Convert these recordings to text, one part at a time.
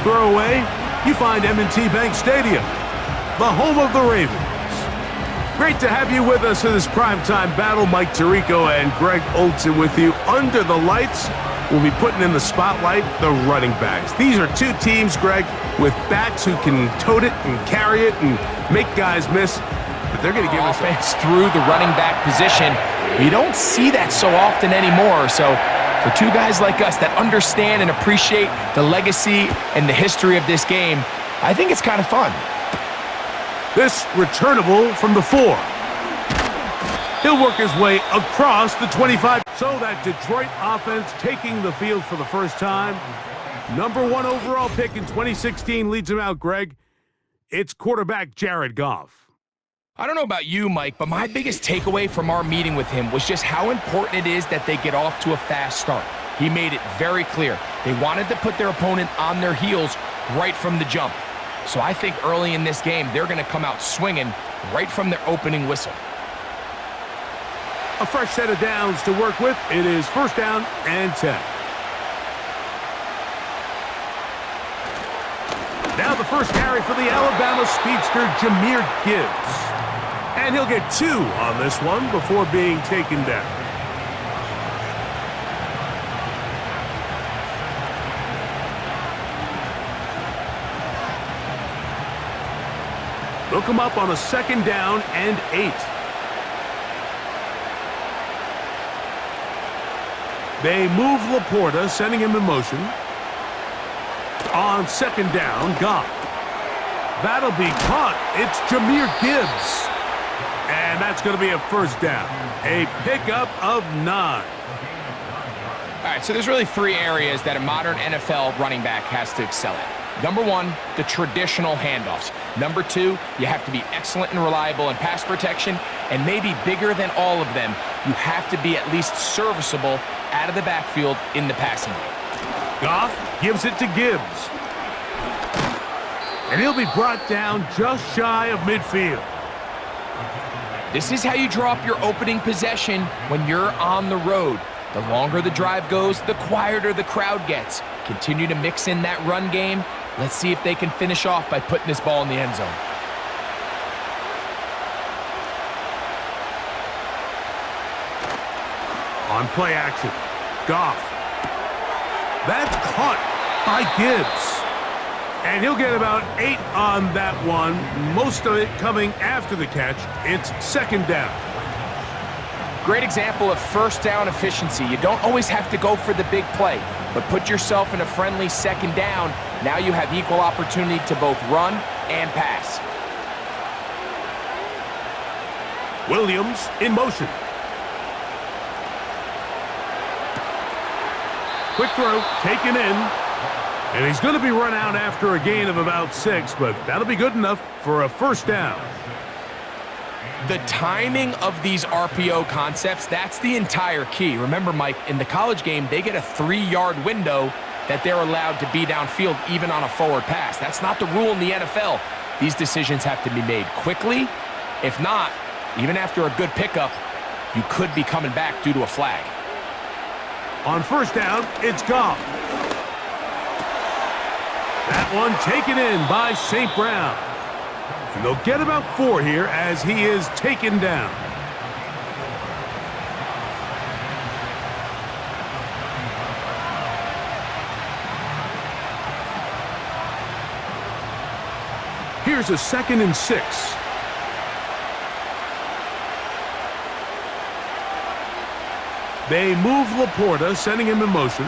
throw away, you find M&T Bank Stadium, the home of the Ravens. Great to have you with us in this primetime battle. Mike Tirico and Greg Olson with you. Under the lights, we'll be putting in the spotlight the running backs. These are two teams, Greg, with backs who can tote it and carry it and make guys miss. But they're going to give us offense through the running back position. We don't see that so often anymore. So for two guys like us that understand and appreciate the legacy and the history of this game, I think it's kind of fun. This returnable from the 4. He'll work his way across the 25. So that Detroit offense taking the field for the first time. Number 1 overall pick in 2016 leads him out, Greg. It's quarterback Jared Goff. I don't know about you, Mike, but my biggest takeaway from our meeting with him was just how important it is that they get off to a fast start. He made it very clear. They wanted to put their opponent on their heels right from the jump. So I think early in this game, they're going to come out swinging right from their opening whistle. A fresh set of downs to work with. It is first down and 10. Now the first carry for the Alabama speedster, Jahmyr Gibbs. And he'll get 2 on this one before being taken down. They'll come up on a second down and 8. They move Laporta, sending him in motion. On second down, Goff. That'll be caught. It's Jahmyr Gibbs. And that's going to be a first down. A pickup of 9. All right, so there's really 3 areas that a modern NFL running back has to excel at. Number 1, the traditional handoffs. Number 2, you have to be excellent and reliable in pass protection. And maybe bigger than all of them, you have to be at least serviceable out of the backfield in the passing game. Goff gives it to Gibbs. And he'll be brought down just shy of midfield. This is how you draw up your opening possession when you're on the road. The longer the drive goes, the quieter the crowd gets. Continue to mix in that run game. Let's see if they can finish off by putting this ball in the end zone. On play action, Goff. That's caught by Gibbs. And he'll get about 8 on that one, most of it coming after the catch. It's second down. Great example of first down efficiency. You don't always have to go for the big play, but put yourself in a friendly second down. Now you have equal opportunity to both run and pass. Williams in motion. Quick throw, taken in. And he's going to be run out after a gain of about 6, but that'll be good enough for a first down. The timing of these RPO concepts, that's the entire key. Remember, Mike, in the college game, they get a 3-yard window that they're allowed to be downfield even on a forward pass. That's not the rule in the NFL. These decisions have to be made quickly. If not, even after a good pickup, you could be coming back due to a flag. On first down, it's Goff. That one taken in by St. Brown. And they'll get about 4 here as he is taken down. Here's a 2nd and 6. They move Laporta, sending him in motion.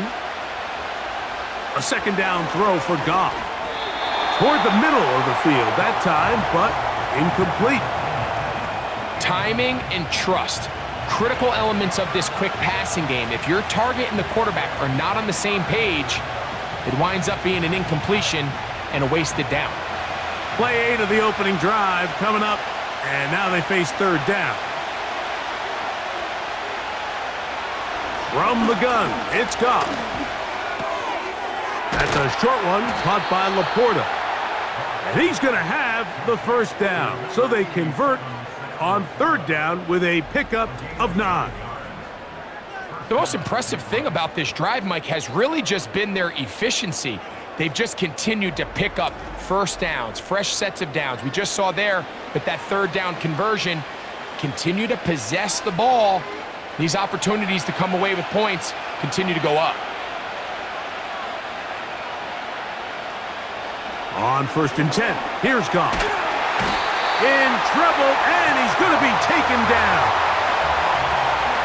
A second down throw for Goff. Toward the middle of the field that time, but incomplete. Timing and trust. Critical elements of this quick passing game. If your target and the quarterback are not on the same page, it winds up being an incompletion and a wasted down. Play 8 of the opening drive coming up, and now they face third down. From the gun, it's Goff. That's a short one, caught by Laporta. And he's going to have the first down. So they convert on third down with a pickup of 9. The most impressive thing about this drive, Mike, has really just been their efficiency. they've just continued to pick up first downs, fresh sets of downs. We just saw there with that third down conversion, continue to possess the ball. These opportunities to come away with points continue to go up. On 1st and 10, here's Goff. In trouble, and he's going to be taken down.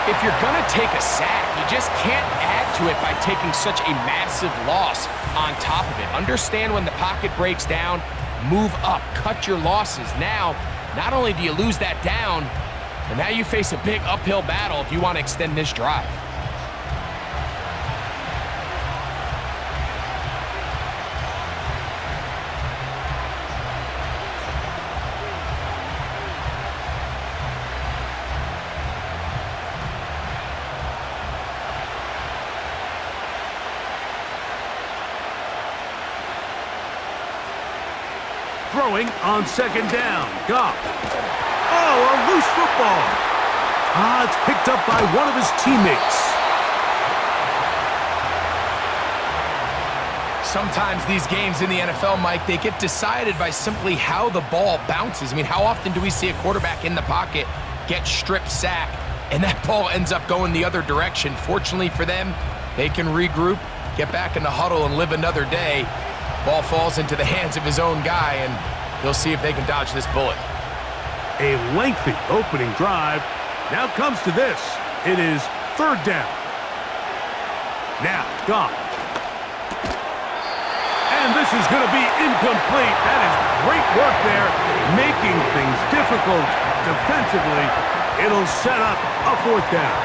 If you're going to take a sack, you just can't add to it by taking such a massive loss on top of it. Understand when the pocket breaks down, move up, cut your losses. Now, not only do you lose that down, but now you face a big uphill battle if you want to extend this drive. Throwing on 2nd down. Goff. Oh, a loose football. It's picked up by one of his teammates. Sometimes these games in the NFL, Mike, they get decided by simply how the ball bounces. I mean, how often do we see a quarterback in the pocket get strip sack, and that ball ends up going the other direction? Fortunately for them, they can regroup, get back in the huddle, and live another day. Ball falls into the hands of his own guy, and they'll see if they can dodge this bullet. A lengthy opening drive. Now comes to this. It is 3rd down. Now, Goff. And this is going to be incomplete. That is great work there, making things difficult defensively. It'll set up a 4th down.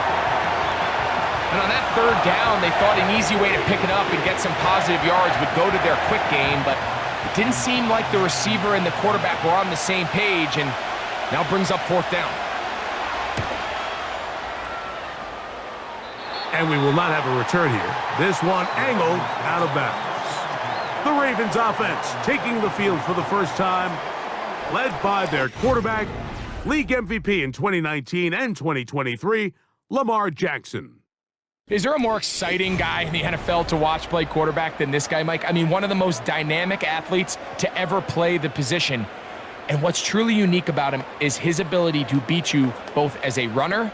And on that 3rd down, they thought an easy way to pick it up and get some positive yards would go to their quick game, but it didn't seem like the receiver and the quarterback were on the same page, and now brings up 4th down. And we will not have a return here. This one angled out of bounds. The Ravens offense taking the field for the first time, led by their quarterback, league MVP in 2019 and 2023, Lamar Jackson. Is there a more exciting guy in the NFL to watch play quarterback than this guy, Mike? I mean, one of the most dynamic athletes to ever play the position. And what's truly unique about him is his ability to beat you both as a runner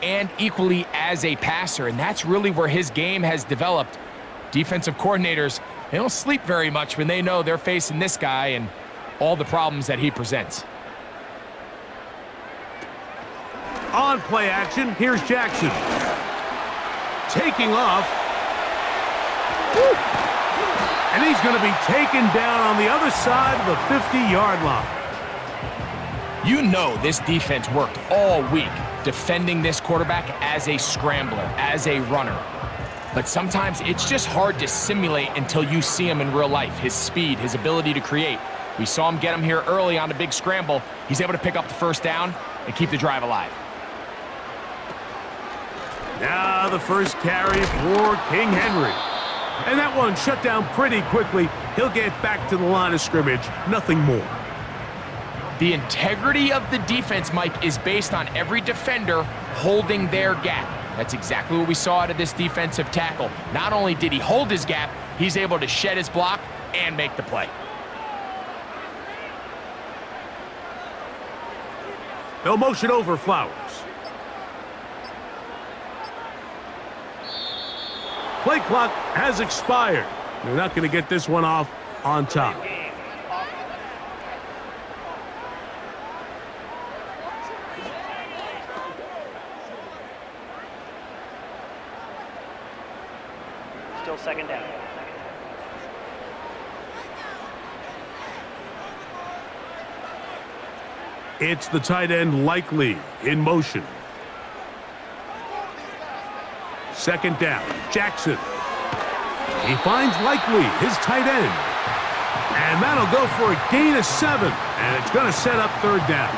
and equally as a passer. And that's really where his game has developed. Defensive coordinators, they don't sleep very much when they know they're facing this guy and all the problems that he presents. On play action, here's Jackson. Taking off. Woo. And he's going to be taken down on the other side of the 50-yard line. You know this defense worked all week defending this quarterback as a scrambler, as a runner. But sometimes it's just hard to simulate until you see him in real life, his speed, his ability to create. We saw him get him here early on a big scramble. He's able to pick up the 1st down and keep the drive alive. Now the first carry for King Henry. And that one shut down pretty quickly. He'll get back to the line of scrimmage, nothing more. The integrity of the defense, Mike, is based on every defender holding their gap. That's exactly what we saw out of this defensive tackle. Not only did he hold his gap, he's able to shed his block and make the play. They'll motion over Flowers. Play clock has expired. They're not going to get this one off on time. Still 2nd down. It's the tight end Likely in motion. 2nd down, Jackson. He finds Likely, his tight end. And that'll go for a gain of 7. And it's going to set up 3rd down.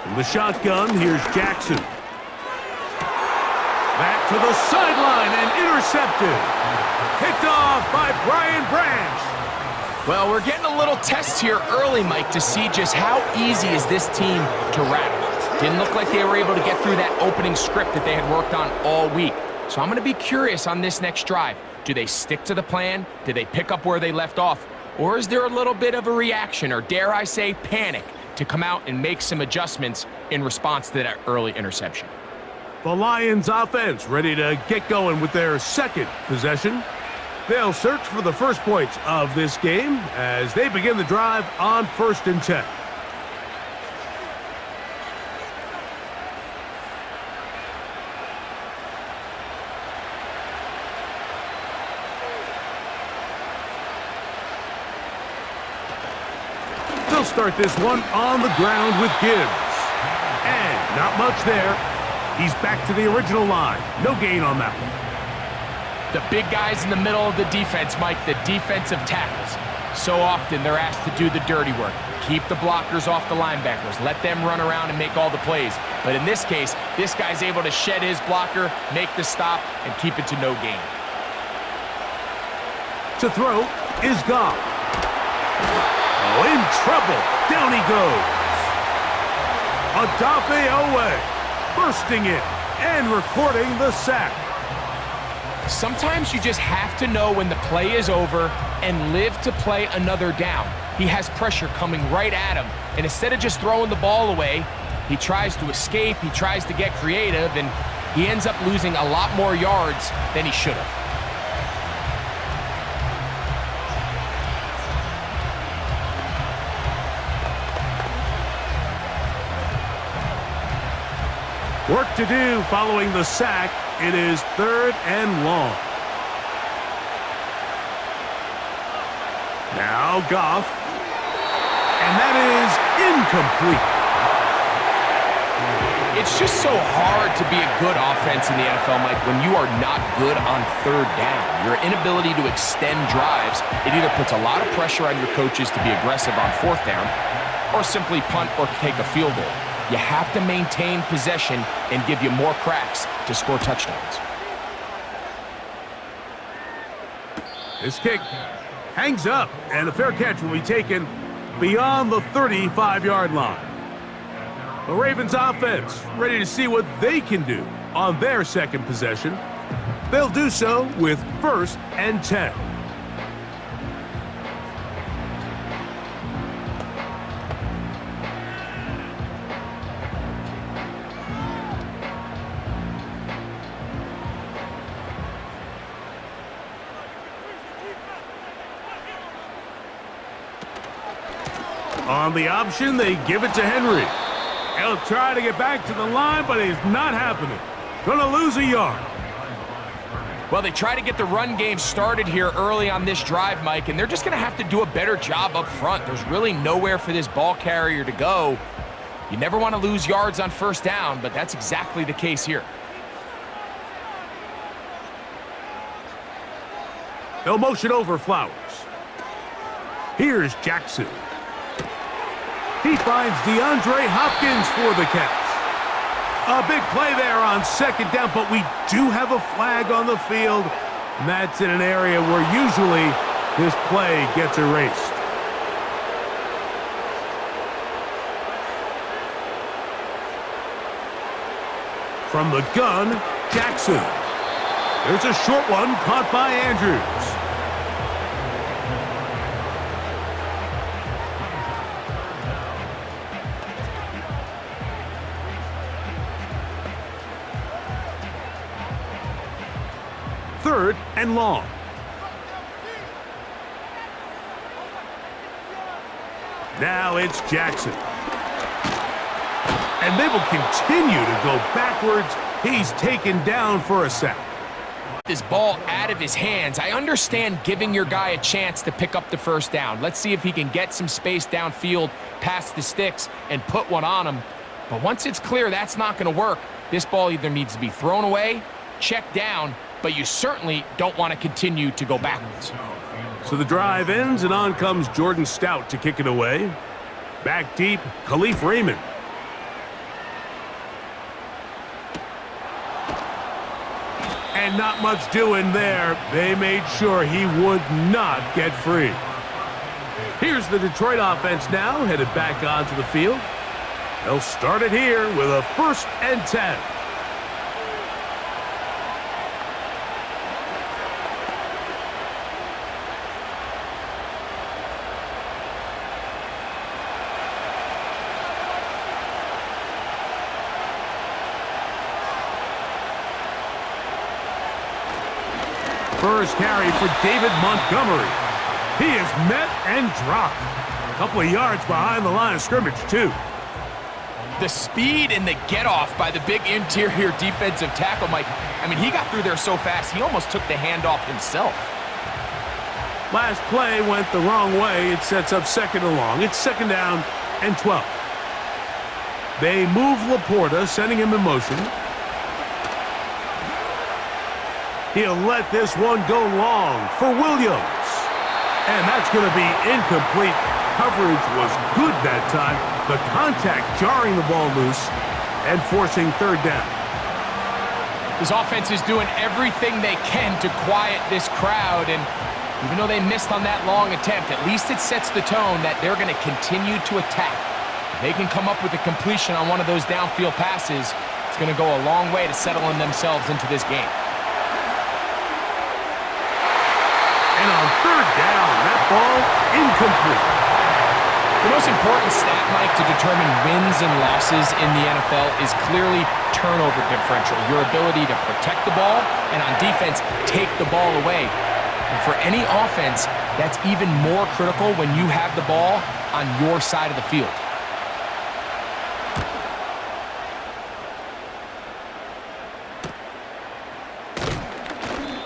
From the shotgun, here's Jackson. to the sideline and intercepted. Picked off by Brian Branch. Well, we're getting a little test here early, Mike, to see just how easy is this team to rattle. Didn't look like they were able to get through that opening script that they had worked on all week. So I'm going to be curious on this next drive. Do they stick to the plan? Do they pick up where they left off? Or is there a little bit of a reaction, or dare I say panic, to come out and make some adjustments in response to that early interception? The Lions offense ready to get going with their second possession. They'll search for the first points of this game as they begin the drive on 1st and 10. They'll start this one on the ground with Gibbs. And not much there. He's back to the original line. No gain on that one. The big guys in the middle of the defense, Mike, the defensive tackles. So often they're asked to do the dirty work. Keep the blockers off the linebackers. Let them run around and make all the plays. But in this case, this guy's able to shed his blocker, make the stop, and keep it to no gain. To throw is Goff. Oh, in trouble. Down he goes. Odafe Owe bursting in and recording the sack. Sometimes you just have to know when the play is over and live to play another down. He has pressure coming right at him, and instead of just throwing the ball away, he tries to escape, he tries to get creative, and he ends up losing a lot more yards than he should have. Work to do following the sack. It is 3rd and long. Now Goff. And that is incomplete. It's just so hard to be a good offense in the NFL, Mike, when you are not good on 3rd down. Your inability to extend drives, it either puts a lot of pressure on your coaches to be aggressive on 4th down or simply punt or take a field goal. You have to maintain possession and give you more cracks to score touchdowns. This kick hangs up, and a fair catch will be taken beyond the 35-yard line. The Ravens offense ready to see what they can do on their second possession. They'll do so with 1st and 10. On the option, they give it to Henry. He'll try to get back to the line, but it's not happening. Gonna lose a yard. Well, they try to get the run game started here early on this drive, Mike, and they're just going to have to do a better job up front. There's really nowhere for this ball carrier to go. You never want to lose yards on 1st down, but that's exactly the case here. They'll motion over Flowers. Here's Jackson. He finds DeAndre Hopkins for the catch. A big play there on 2nd down, but we do have a flag on the field, and that's in an area where usually this play gets erased. From the gun, Jackson. There's a short one caught by Andrews. Third and long. Now it's Jackson. And they will continue to go backwards. He's taken down for a sack. This ball out of his hands. I understand giving your guy a chance to pick up the 1st down. Let's see if he can get some space downfield past the sticks and put one on him. But once it's clear that's not going to work, this ball either needs to be thrown away, checked down, but you certainly don't want to continue to go backwards. So the drive ends, and on comes Jordan Stout to kick it away. Back deep, Khalif Raymond. And not much doing there. They made sure he would not get free. Here's the Detroit offense now, headed back onto the field. They'll start it here with a 1st and 10. First carry for David Montgomery. He is met and dropped. A couple of yards behind the line of scrimmage, too. The speed and the get-off by the big interior defensive tackle, Mike. I mean, he got through there so fast, he almost took the handoff himself. Last play went the wrong way. It sets up 2nd and long. It's 2nd down and 12. They move Laporta, sending him in motion. He'll let this one go long for Williams. And that's going to be incomplete. Coverage was good that time. The contact jarring the ball loose and forcing 3rd down. This offense is doing everything they can to quiet this crowd, and even though they missed on that long attempt, at least it sets the tone that they're going to continue to attack. If they can come up with a completion on one of those downfield passes, it's going to go a long way to settling themselves into this game. And on 3rd down, that ball incomplete. The most important stat, Mike, to determine wins and losses in the NFL is clearly turnover differential, your ability to protect the ball and on defense, take the ball away. And for any offense, that's even more critical when you have the ball on your side of the field.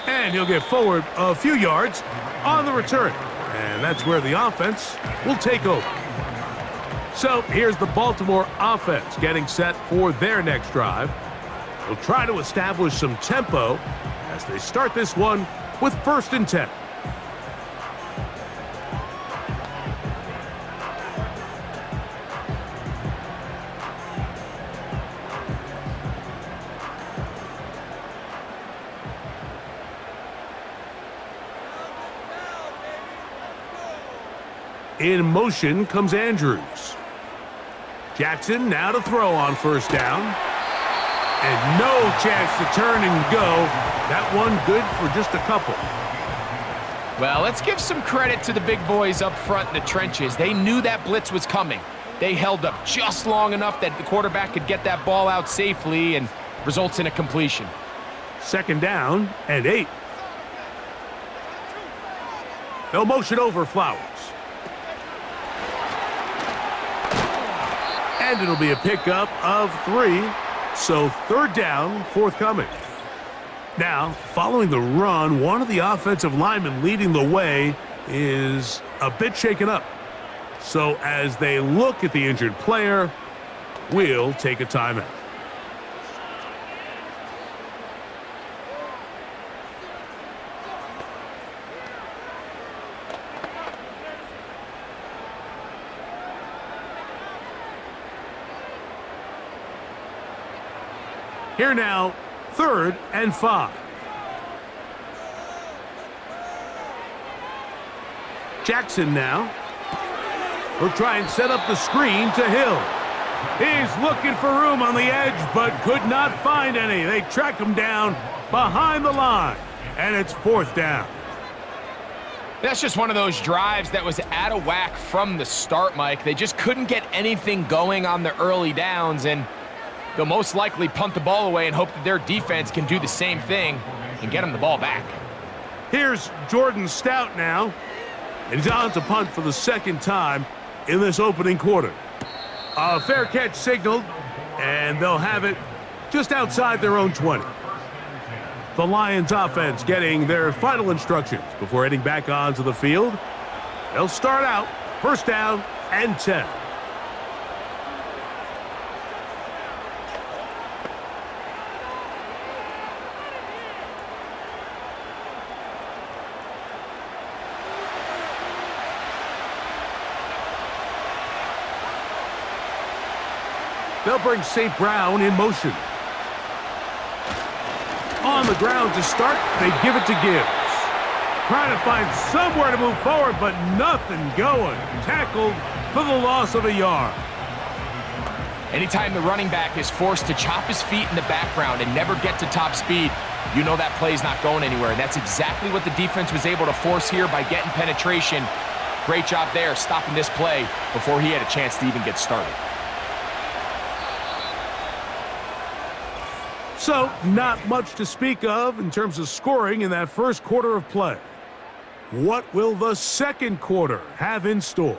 And he'll get forward a few yards on the return. And that's where the offense will take over. So here's the Baltimore offense getting set for their next drive. They'll try to establish some tempo as they start this one with 1st and 10. In motion comes Andrews. Jackson now to throw on 1st down. And no chance to turn and go. That one good for just a couple. Well, let's give some credit to the big boys up front in the trenches. They knew that blitz was coming. They held up just long enough that the quarterback could get that ball out safely and results in a completion. 2nd down and 8. They'll motion over Flowers. And it'll be a pickup of 3, so 3rd down, forthcoming. Now, following the run, one of the offensive linemen leading the way is a bit shaken up. So as they look at the injured player, we'll take a timeout. Here now, 3rd and 5. Jackson now. Will try and set up the screen to Hill. He's looking for room on the edge, but could not find any. They track him down behind the line, and it's 4th down. That's just one of those drives that was out of whack from the start, Mike. They just couldn't get anything going on the early downs, and they'll most likely punt the ball away and hope that their defense can do the same thing and get them the ball back. Here's Jordan Stout now, and he's on to punt for the 2nd time in this opening quarter. A fair catch signaled, and they'll have it just outside their own 20. The Lions offense getting their final instructions before heading back onto the field. They'll start out 1st down and 10. They'll bring St. Brown in motion. On on the ground to start. They give it to Gibbs. Trying to find somewhere to move forward, but nothing going. Tackled for the loss of a yard. Anytime the running back is forced to chop his feet in the background and never get to top speed, you know that play's not going anywhere. And that's exactly what the defense was able to force here by getting penetration. Great job there, stopping this play before he had a chance to even get started. So, not much to speak of in terms of scoring in that first quarter of play. What will the second quarter have in store?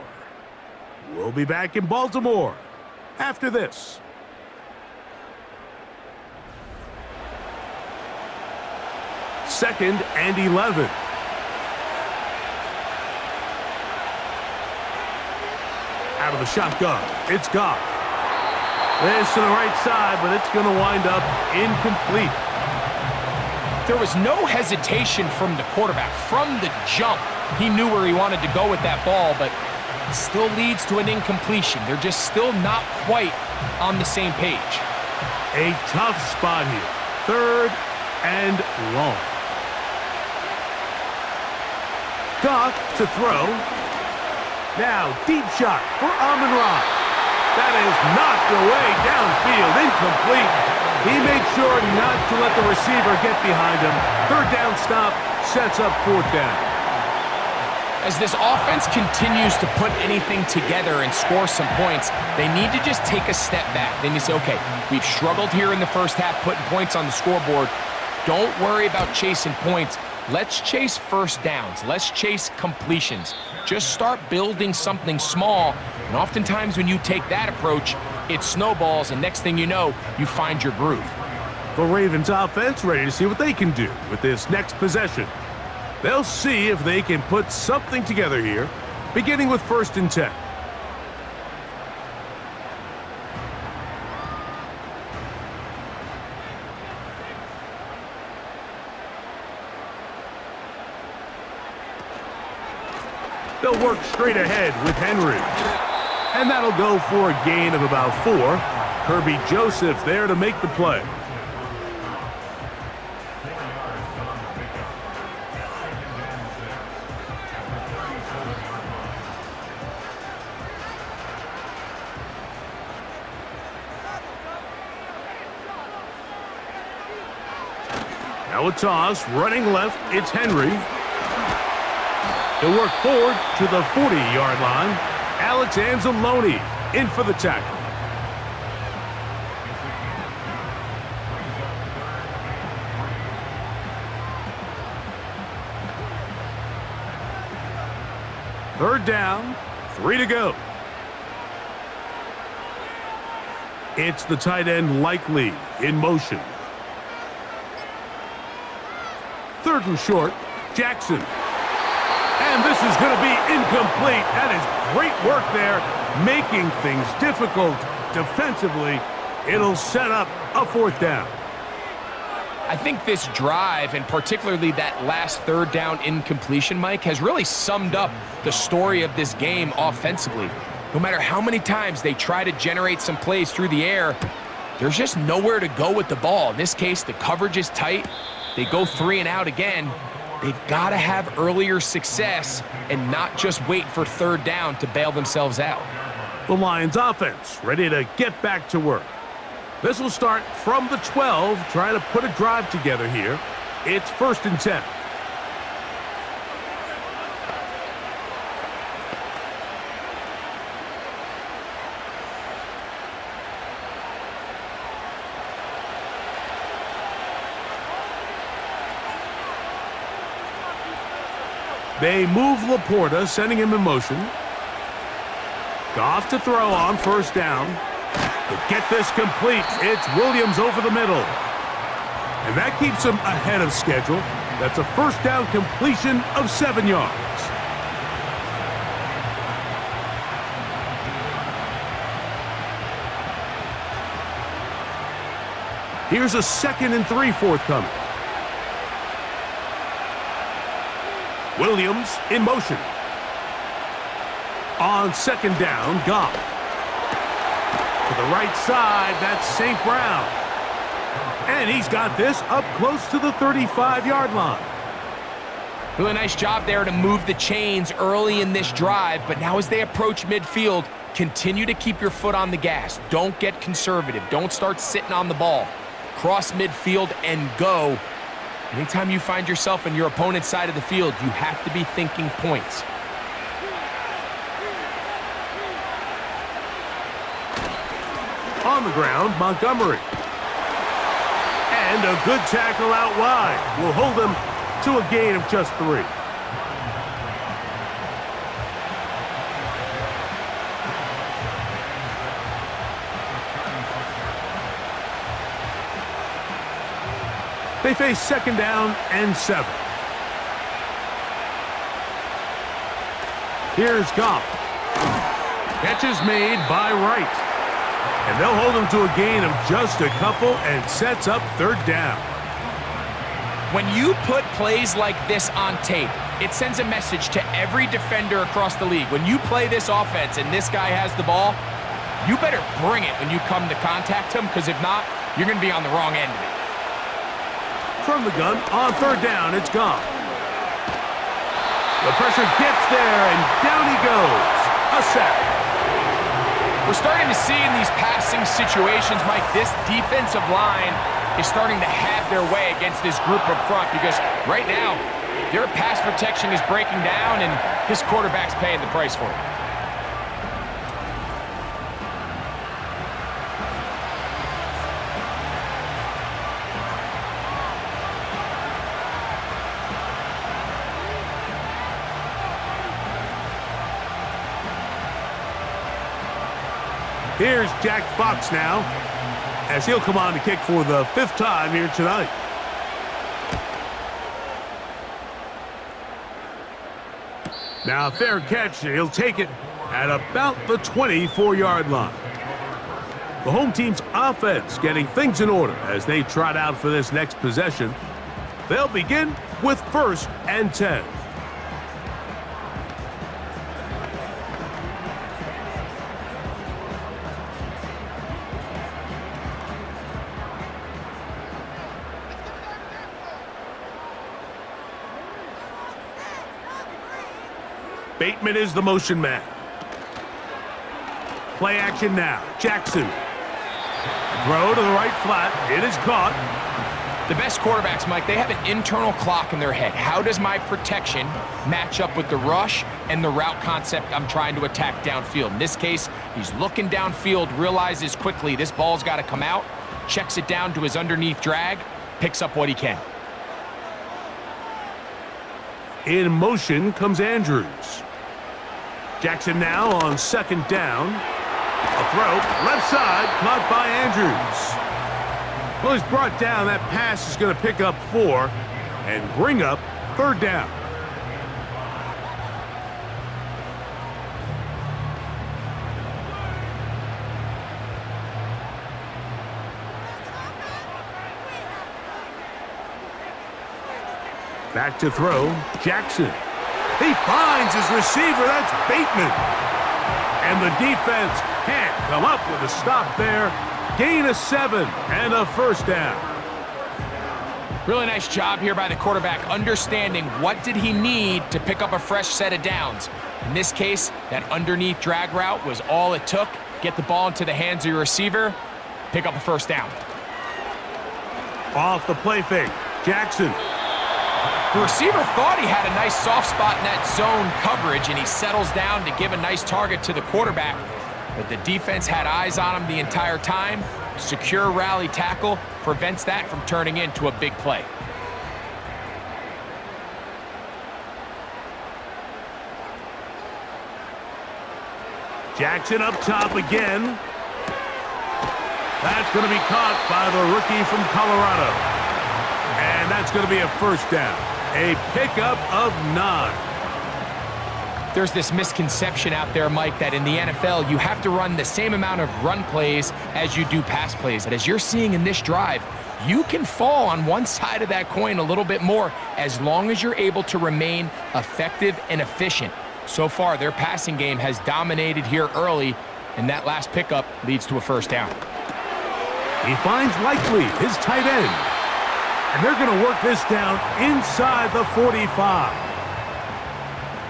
We'll be back in Baltimore after this. Second and 11. Out of the shotgun, it's Goff. This to the right side, but it's going to wind up incomplete. There was no hesitation from the quarterback. From the jump, he knew where he wanted to go with that ball, but it still leads to an incompletion. They're just still not quite on the same page. A tough spot here. Third and long. Goff to throw. Now, deep shot for Amon-Ra. That is knocked away downfield, incomplete. He made sure not to let the receiver get behind him. Third down stop sets up fourth down. As this offense continues to put anything together and score some points, they need to just take a step back. They need to say, okay, we've struggled here in the first half putting points on the scoreboard. Don't worry about chasing points. Let's chase first downs. Let's chase completions. Just start building something small, and oftentimes when you take that approach, it snowballs, and next thing you know, you find your groove. The Ravens offense ready to see what they can do with this next possession. They'll see if they can put something together here, beginning with 1st and 10. They'll work straight ahead with Henry. And that'll go for a gain of about 4. Kirby Joseph there to make the play. Now a toss, running left, it's Henry. He'll work forward to the 40-yard line. Alex Anzalone in for the tackle. Third down, 3 to go. It's the tight end Likely in motion. 3rd and short, Jackson. And this is going to be incomplete. That is great work there, making things difficult defensively. It'll set up a 4th down. I think this drive, and particularly that last 3rd down incompletion, Mike, has really summed up the story of this game offensively. No matter how many times they try to generate some plays through the air, there's just nowhere to go with the ball. In this case, the coverage is tight. They go 3 and out again. They've got to have earlier success and not just wait for 3rd down to bail themselves out. The Lions offense ready to get back to work. This will start from the 12, trying to put a drive together here. It's 1st and 10. They move Laporta, sending him in motion. Goff to throw on 1st down. To get this complete, it's Williams over the middle. And that keeps him ahead of schedule. That's a 1st down completion of 7 yards. Here's a 2nd and 3 forthcoming. Williams in motion. On 2nd down, Goff. To the right side, that's St. Brown. And he's got this up close to the 35-yard line. Really nice job there to move the chains early in this drive, but now as they approach midfield, continue to keep your foot on the gas. Don't get conservative. Don't start sitting on the ball. Cross midfield and go. Anytime you find yourself on your opponent's side of the field, you have to be thinking points. On the ground, Montgomery. And a good tackle out wide will hold him to a gain of just 3. They face 2nd down and 7. Here's Goff. Catch is made by Wright. And they'll hold him to a gain of just a couple and sets up 3rd down. When you put plays like this on tape, it sends a message to every defender across the league. When you play this offense and this guy has the ball, you better bring it when you come to contact him, because if not, you're going to be on the wrong end of it. From the gun, on 3rd down, it's Goff. The pressure gets there, and down he goes. A sack. We're starting to see in these passing situations, Mike, this defensive line is starting to have their way against this group up front, because right now, their pass protection is breaking down, and his quarterback's paying the price for it. Here's Jack Fox now, as he'll come on to kick for the 5th time here tonight. Now a fair catch, and he'll take it at about the 24-yard line. The home team's offense getting things in order as they trot out for this next possession. They'll begin with 1st and 10. Bateman is the motion man. Play action now. Jackson. Throw to the right flat. It is caught. The best quarterbacks, Mike, they have an internal clock in their head. How does my protection match up with the rush and the route concept I'm trying to attack downfield? In this case, he's looking downfield, realizes quickly this ball's got to come out, checks it down to his underneath drag, picks up what he can. In motion comes Andrews. Jackson now on 2nd down. A throw, left side, caught by Andrews. Well, he's brought down. That pass is going to pick up 4 and bring up 3rd down. Back to throw, Jackson. He finds his receiver, that's Bateman. And the defense can't come up with a stop there. Gain of 7 and a 1st down. Really nice job here by the quarterback, understanding what did he need to pick up a fresh set of downs. In this case, that underneath drag route was all it took. Get the ball into the hands of your receiver, pick up a 1st down. Off the play fake, Jackson. The receiver thought he had a nice soft spot in that zone coverage, and he settles down to give a nice target to the quarterback. But the defense had eyes on him the entire time. Secure rally tackle prevents that from turning into a big play. Jackson up top again. That's going to be caught by the rookie from Colorado. And that's going to be a 1st down. A pickup of 9. There's this misconception out there, Mike, that in the NFL, you have to run the same amount of run plays as you do pass plays. And as you're seeing in this drive, you can fall on one side of that coin a little bit more as long as you're able to remain effective and efficient. So far, their passing game has dominated here early, and that last pickup leads to a 1st down. He finds Likely, his tight end. And they're going to work this down inside the 45.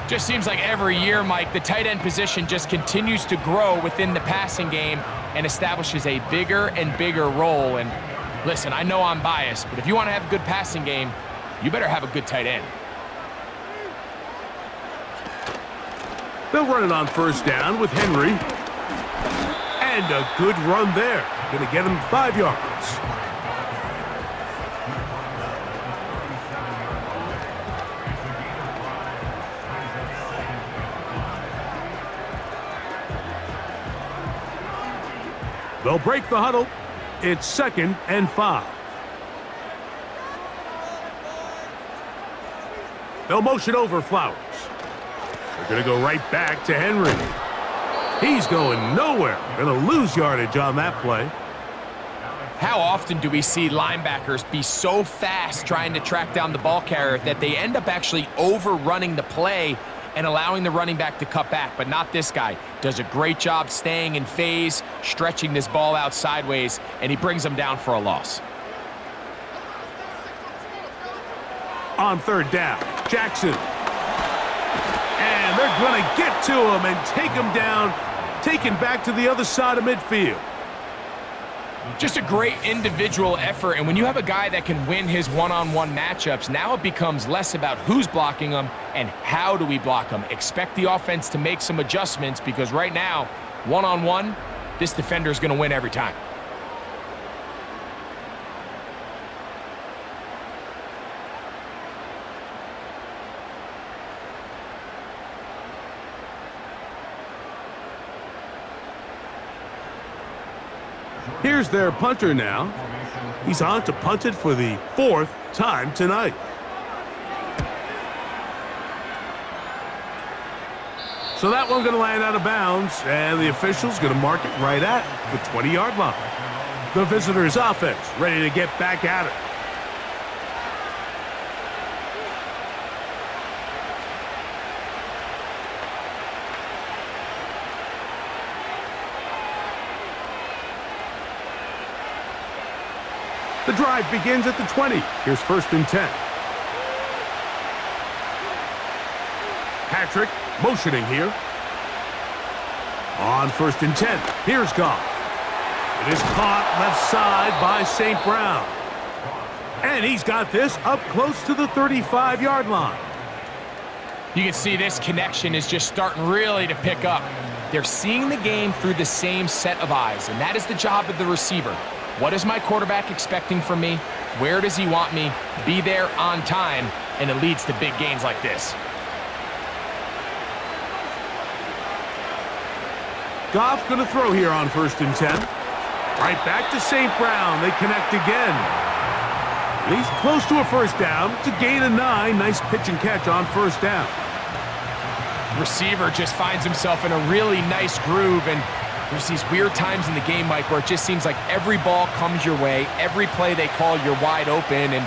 Just seems like every year, Mike, the tight end position just continues to grow within the passing game and establishes a bigger and bigger role. And listen, I know I'm biased, but if you want to have a good passing game, you better have a good tight end. They'll run it on first down with Henry. And a good run there. Going to get him 5 yards. They'll break the huddle. It's 2nd and 5. They'll motion over Flowers. They're going to go right back to Henry. He's going nowhere. Going to lose yardage on that play. How often do we see linebackers be so fast trying to track down the ball carrier that they end up actually overrunning the play and allowing the running back to cut back? But not this guy. Does a great job staying in phase, stretching this ball out sideways, and he brings them down for a loss. On 3rd down, Jackson. And they're going to get to him and take him down, taken back to the other side of midfield. Just a great individual effort, and when you have a guy that can win his one-on-one matchups, now it becomes less about who's blocking him and how do we block him. Expect the offense to make some adjustments because right now, one-on-one, this defender is going to win every time. Here's their punter now. He's on to punt it for the 4th time tonight. So that one's going to land out of bounds, and the official's going to mark it right at the 20-yard line. The visitors' offense ready to get back at it. The drive begins at the 20. Here's 1st and 10. Patrick motioning here. On 1st and 10. Here's Goff. It is caught left side by St. Brown. And he's got this up close to the 35-yard line. You can see this connection is just starting really to pick up. They're seeing the game through the same set of eyes, and that is the job of the receiver. What is my quarterback expecting from me? Where does he want me? Be there on time, and it leads to big gains like this. Goff going to throw here on 1st and 10. Right back to St. Brown. They connect again. He's close to a 1st down. It's a gain of 9. Nice pitch and catch on 1st down. Receiver just finds himself in a really nice groove, and there's these weird times in the game, Mike, where it just seems like every ball comes your way, every play they call, you're wide open, and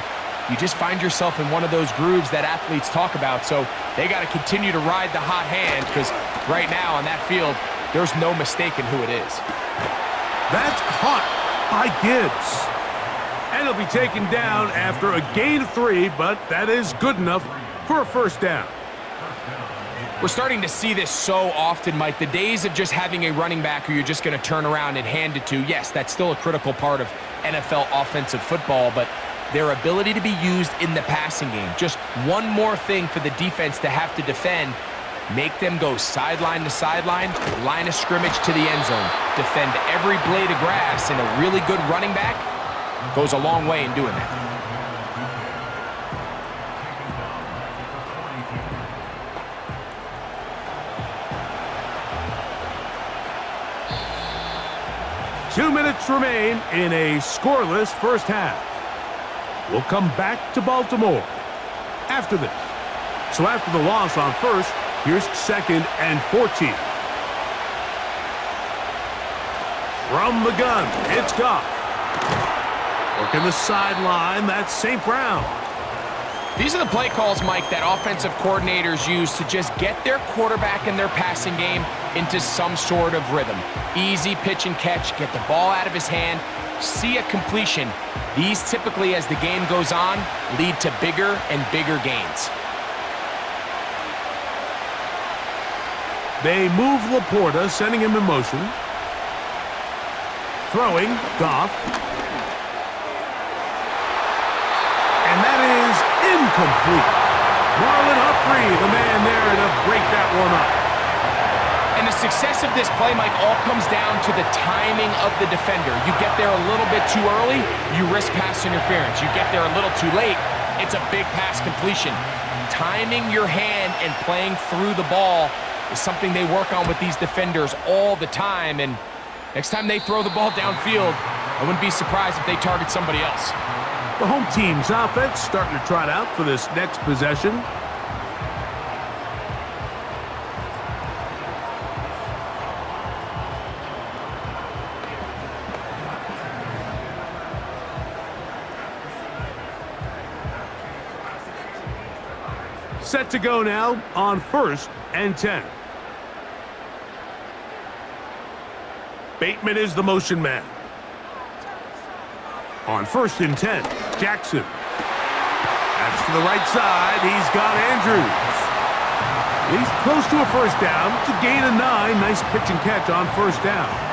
you just find yourself in one of those grooves that athletes talk about. So they got to continue to ride the hot hand because right now on that field, there's no mistaking who it is. That's caught by Gibbs. And he'll be taken down after a gain of 3, but that is good enough for a 1st down. We're starting to see this so often, Mike. The days of just having a running back who you're just going to turn around and hand it to, yes, that's still a critical part of NFL offensive football, but their ability to be used in the passing game, just one more thing for the defense to have to defend, make them go sideline to sideline, line of scrimmage to the end zone, defend every blade of grass, and a really good running back goes a long way in doing that. Two minutes remain in a scoreless 1st half. We'll come back to Baltimore after this. So after the loss on 1st, here's 2nd and 14. From the gun, it's Goff. Working the sideline, that's St. Brown. These are the play calls, Mike, that offensive coordinators use to just get their quarterback and their passing game into some sort of rhythm. Easy pitch and catch, get the ball out of his hand, see a completion. These typically, as the game goes on, lead to bigger and bigger gains. They move Laporta, sending him in motion. Throwing, Goff. And that is incomplete. Marlon Humphrey, the man there to break that one up. And the success of this play, Mike, all comes down to the timing of the defender. You get there a little bit too early, you risk pass interference. You get there a little too late, it's a big pass completion. Timing your hand and playing through the ball is something they work on with these defenders all the time. And next time they throw the ball downfield, I wouldn't be surprised if they target somebody else. The home team's offense starting to trot out for this next possession. Set to go now on 1st and 10. Bateman is the motion man. On 1st and 10, Jackson. That's to the right side. He's got Andrews. He's close to a first down. To gain a 9. Nice pitch and catch on 1st down.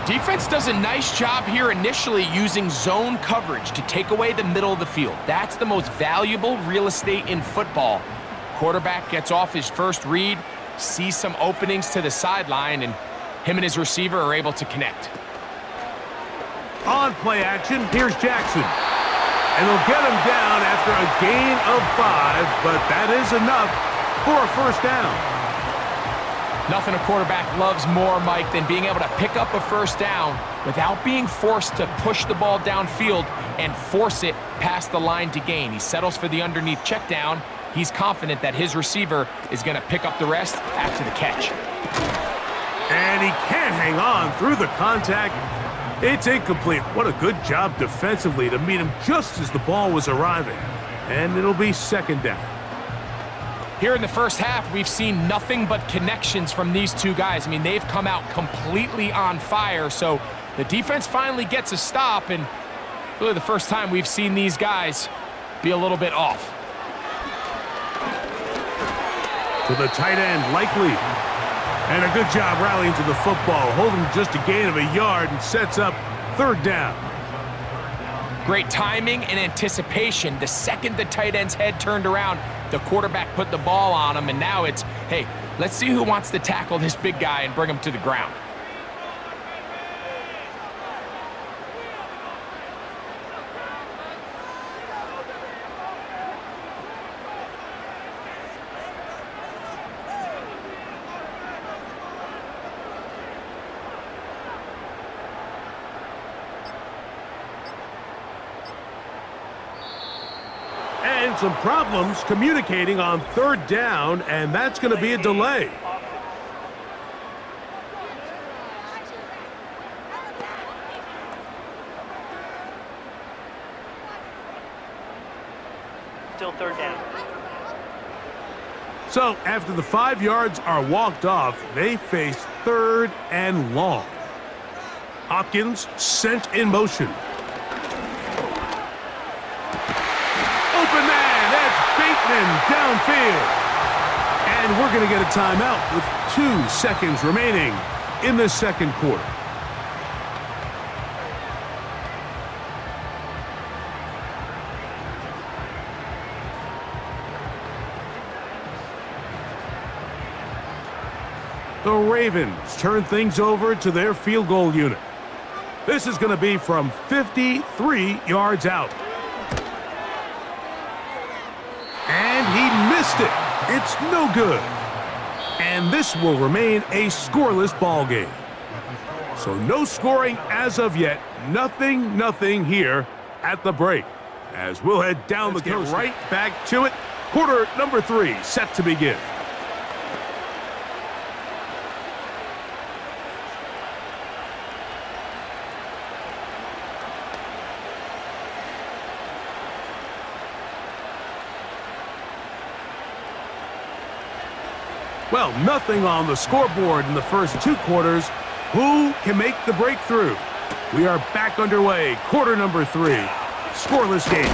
Defense does a nice job here initially using zone coverage to take away the middle of the field. That's the most valuable real estate in football. Quarterback gets off his first read, sees some openings to the sideline, and him and his receiver are able to connect. On play action, here's Jackson. And they'll get him down after a gain of 5, but that is enough for a first down. Nothing a quarterback loves more, Mike, than being able to pick up a first down without being forced to push the ball downfield and force it past the line to gain. He settles for the underneath check down. He's confident that his receiver is going to pick up the rest after the catch. And he can't hang on through the contact. It's incomplete. What a good job defensively to meet him just as the ball was arriving. And it'll be 2nd down. Here in the first half, we've seen nothing but connections from these two guys. I mean, they've come out completely on fire, so the defense finally gets a stop, and really the first time we've seen these guys be a little bit off. To the tight end, Likely. And a good job rallying to the football, holding just a gain of a yard and sets up 3rd down. Great timing and anticipation. The second the tight end's head turned around, the quarterback put the ball on him, and now it's, hey, let's see who wants to tackle this big guy and bring him to the ground. And some problems communicating on 3rd down, and that's going to be a delay. Still 3rd down. So after the 5 yards are walked off, they face 3rd and long. Hopkins sent in motion. Open man, that's Bateman downfield. And we're going to get a timeout with 2 seconds remaining in the 2nd quarter. The Ravens turn things over to their field goal unit. This is going to be from 53 yards out. And he missed it. It's no good. And this will remain a scoreless ball game. So no scoring as of yet. Nothing here at the break. As we'll head down the coast right back to it. Quarter number 3 set to begin. Well, nothing on the scoreboard in the first 2 quarters. Who can make the breakthrough? We are back underway. Quarter number 3. Scoreless game.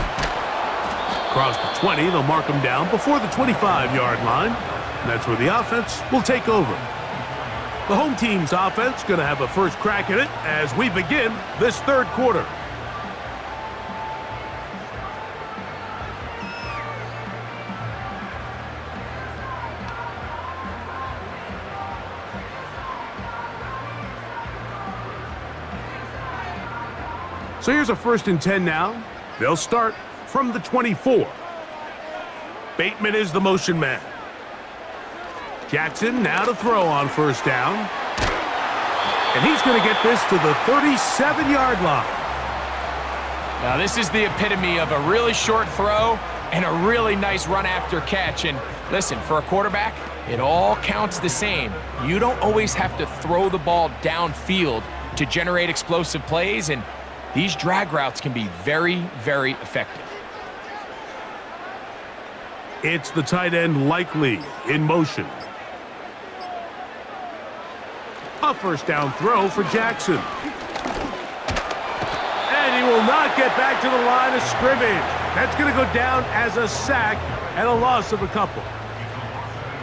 Across the 20, they'll mark them down before the 25-yard line. And that's where the offense will take over. The home team's offense going to have a first crack at it as we begin this third quarter. So here's a 1st and 10 now. They'll start from the 24. Bateman is the motion man. Jackson now to throw on 1st down. And he's going to get this to the 37-yard line. Now this is the epitome of a really short throw and a really nice run after catch. And listen, for a quarterback, it all counts the same. You don't always have to throw the ball downfield to generate explosive plays, and these drag routes can be very, very effective. It's the tight end Likely in motion. A 1st down throw for Jackson. And he will not get back to the line of scrimmage. That's going to go down as a sack and a loss of a couple.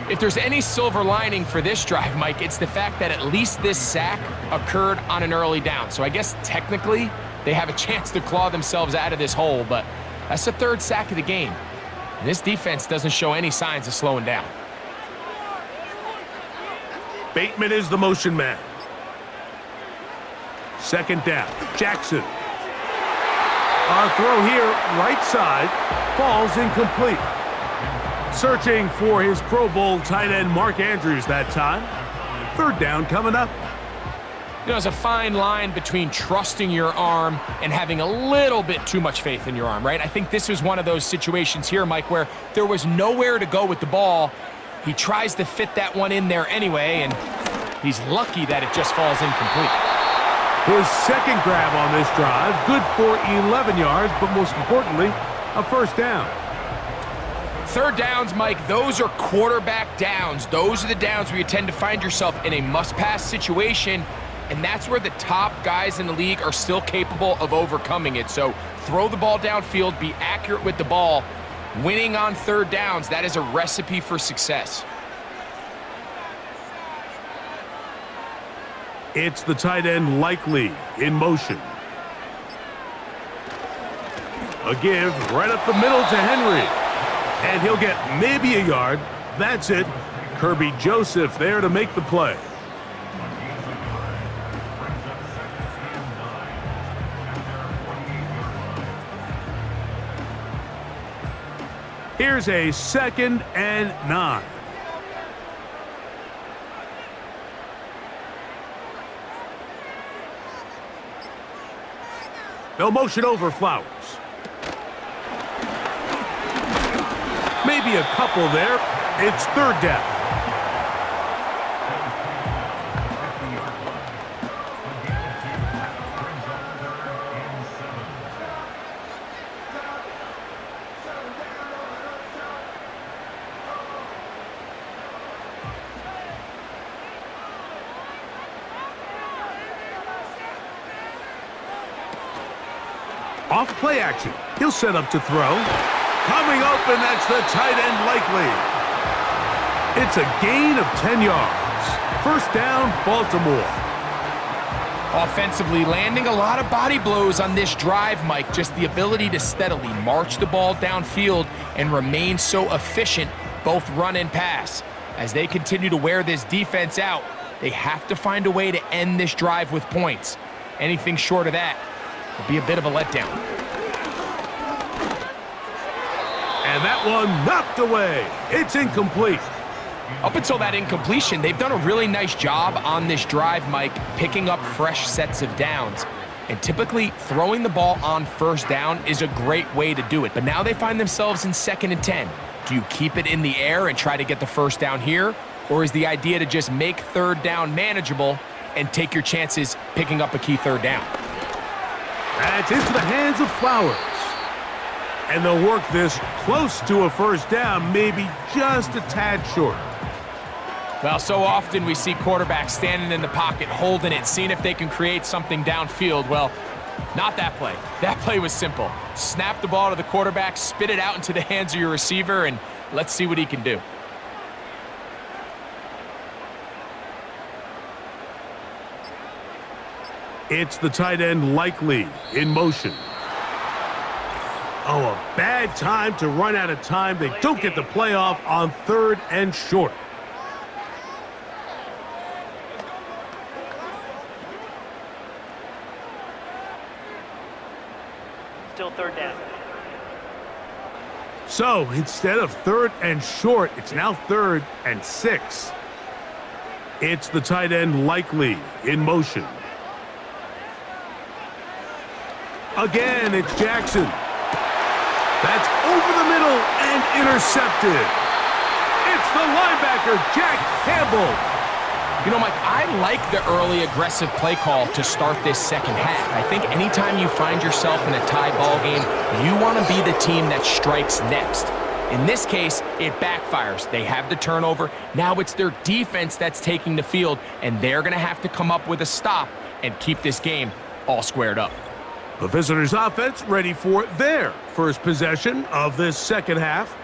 If there's any silver lining for this drive, Mike, it's the fact that at least this sack occurred on an early down. So I guess technically they have a chance to claw themselves out of this hole, but that's the 3rd sack of the game. And this defense doesn't show any signs of slowing down. Bateman is the motion man. 2nd down, Jackson. Our throw here, right side, falls incomplete. Searching for his Pro Bowl tight end Mark Andrews that time. 3rd down coming up. You know, there's a fine line between trusting your arm and having a little bit too much faith in your arm, right? I think this was one of those situations here, Mike, where there was nowhere to go with the ball. He tries to fit that one in there anyway, and he's lucky that it just falls incomplete. His 2nd grab on this drive, good for 11 yards, but most importantly, a 1st down. 3rd downs, Mike, those are quarterback downs. Those are the downs where you tend to find yourself in a must-pass situation, and that's where the top guys in the league are still capable of overcoming it. So throw the ball downfield, be accurate with the ball. Winning on 3rd downs, that is a recipe for success. It's the tight end Likely in motion. A give right up the middle to Henry. And he'll get maybe a yard. That's it. Kirby Joseph there to make the play. Here's a 2nd and 9. They'll motion over Flowers. Maybe a couple there. It's 3rd down. Off play action. He'll set up to throw. Coming open, that's the tight end Likely. It's a gain of 10 yards. 1st down, Baltimore. Offensively, landing a lot of body blows on this drive, Mike. Just the ability to steadily march the ball downfield and remain so efficient, both run and pass. As they continue to wear this defense out, they have to find a way to end this drive with points. Anything short of that will be a bit of a letdown. And that one knocked away. It's incomplete. Up until that incompletion, they've done a really nice job on this drive, Mike, picking up fresh sets of downs. And typically, throwing the ball on 1st down is a great way to do it. But now they find themselves in 2nd and 10. Do you keep it in the air and try to get the 1st down here? Or is the idea to just make 3rd down manageable and take your chances picking up a key 3rd down? That's into the hands of Flowers. And they'll work this close to a 1st down, maybe just a tad short. Well, so often we see quarterbacks standing in the pocket, holding it, seeing if they can create something downfield. Well, not that play. That play was simple. Snap the ball to the quarterback, spit it out into the hands of your receiver, and let's see what he can do. It's the tight end likely in motion. Oh, a bad time to run out of time. They don't get the playoff on 3rd and short. Still 3rd down. So instead of 3rd and short, it's now 3rd and 6. It's the tight end likely in motion. Again, it's Jackson. That's over the middle and intercepted. It's the linebacker, Jack Campbell. You know, Mike, I like the early aggressive play call to start this second half. I think anytime you find yourself in a tie ball game, you want to be the team that strikes next. In this case, it backfires. They have the turnover. Now it's their defense that's taking the field, and they're going to have to come up with a stop and keep this game all squared up. The visitors' offense ready for their first possession of this second half.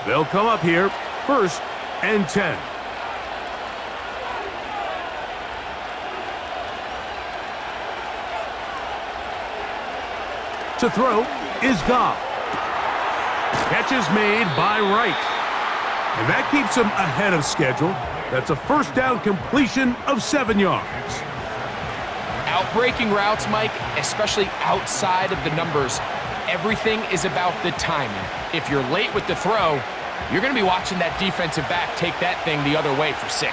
They'll come up here, 1st and 10. To throw is Goff. Catch is made by Wright. And that keeps him ahead of schedule. That's a 1st down completion of 7 yards. Outbreaking routes, Mike, especially outside of the numbers, everything is about the timing. If you're late with the throw, you're going to be watching that defensive back take that thing the other way for 6.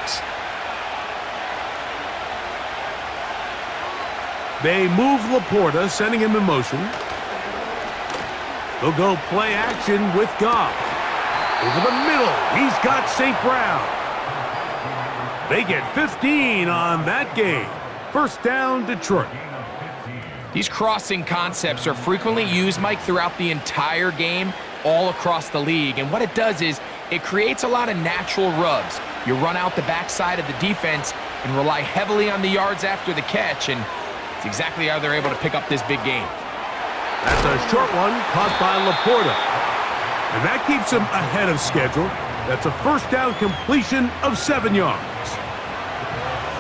They move Laporta, sending him in motion. They'll go play action with Goff. Over the middle, he's got St. Brown. They get 15 on that game. 1st down, Detroit. These crossing concepts are frequently used, Mike, throughout the entire game, all across the league. And what it does is it creates a lot of natural rubs. You run out the backside of the defense and rely heavily on the yards after the catch, and it's exactly how they're able to pick up this big game. That's a short one caught by Laporta. And that keeps him ahead of schedule. That's a 1st down completion of 7 yards.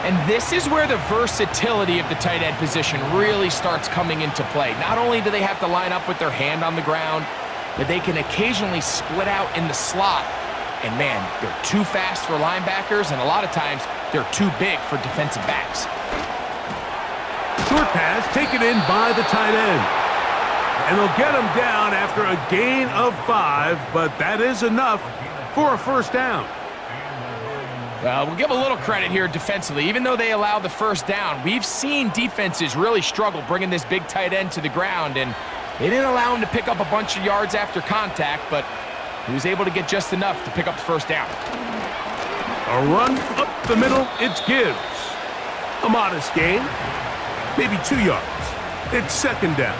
And this is where the versatility of the tight end position really starts coming into play. Not only do they have to line up with their hand on the ground, but they can occasionally split out in the slot. And man, they're too fast for linebackers, and a lot of times they're too big for defensive backs. Short pass taken in by the tight end. And they'll get him down after a gain of 5, but that is enough for a 1st down. Well, we'll give a little credit here defensively. Even though they allowed the 1st down, we've seen defenses really struggle bringing this big tight end to the ground, and they didn't allow him to pick up a bunch of yards after contact, but he was able to get just enough to pick up the 1st down. A run up the middle, it's Gibbs. A modest gain, maybe 2 yards. It's 2nd down.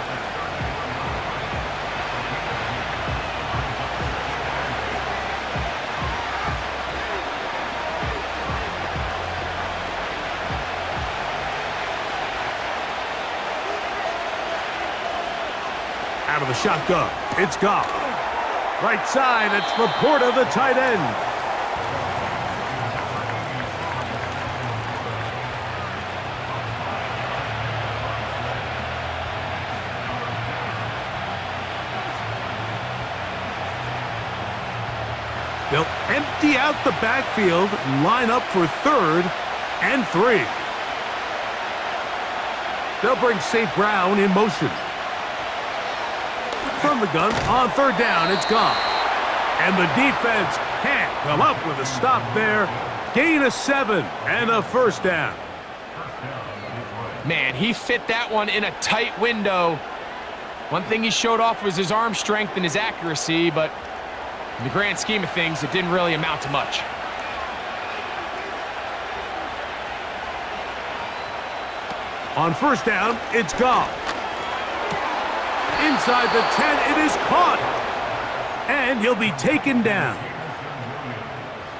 Out of the shotgun, it's Goff. Right side, it's Laporta, the tight end. They'll empty out the backfield, line up for 3rd and 3. They'll bring St. Brown in motion. From the gun, on 3rd down, it's Goff. And the defense can't come up with a stop there. Gain of 7 and a 1st down. Man, he fit that one in a tight window. One thing he showed off was his arm strength and his accuracy, but In the grand scheme of things, it didn't really amount to much. On first down, it's Goff. Inside the 10, it is caught. And he'll be taken down.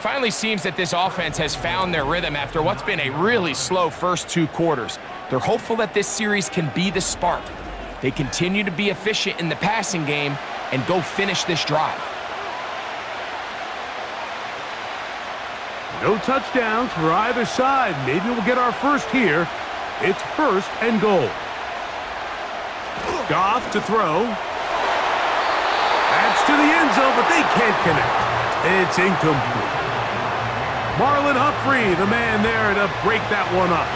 Finally seems that this offense has found their rhythm after what's been a really slow first 2 quarters. They're hopeful that this series can be the spark. They continue to be efficient in the passing game and go finish this drive. No touchdowns for either side. Maybe we'll get our first here. It's first and goal. Goff to throw. That's to the end zone, but they can't connect. It's incomplete. Marlon Humphrey, the man there to break that one up.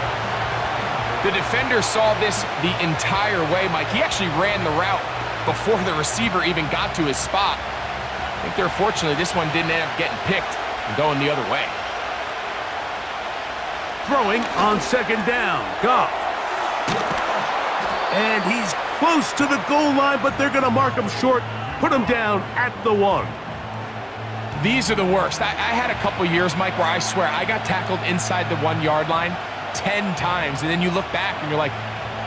The defender saw this the entire way, Mike. He actually ran the route before the receiver even got to his spot. I think they're fortunate this one didn't end up getting picked and going the other way. Throwing on second down, Goff. And he's close to the goal line, but they're going to mark him short, put him down at the 1. These are the worst. I had a couple years, Mike, where I swear I got tackled inside the 1-yard line 10 times, and then you look back and you're like,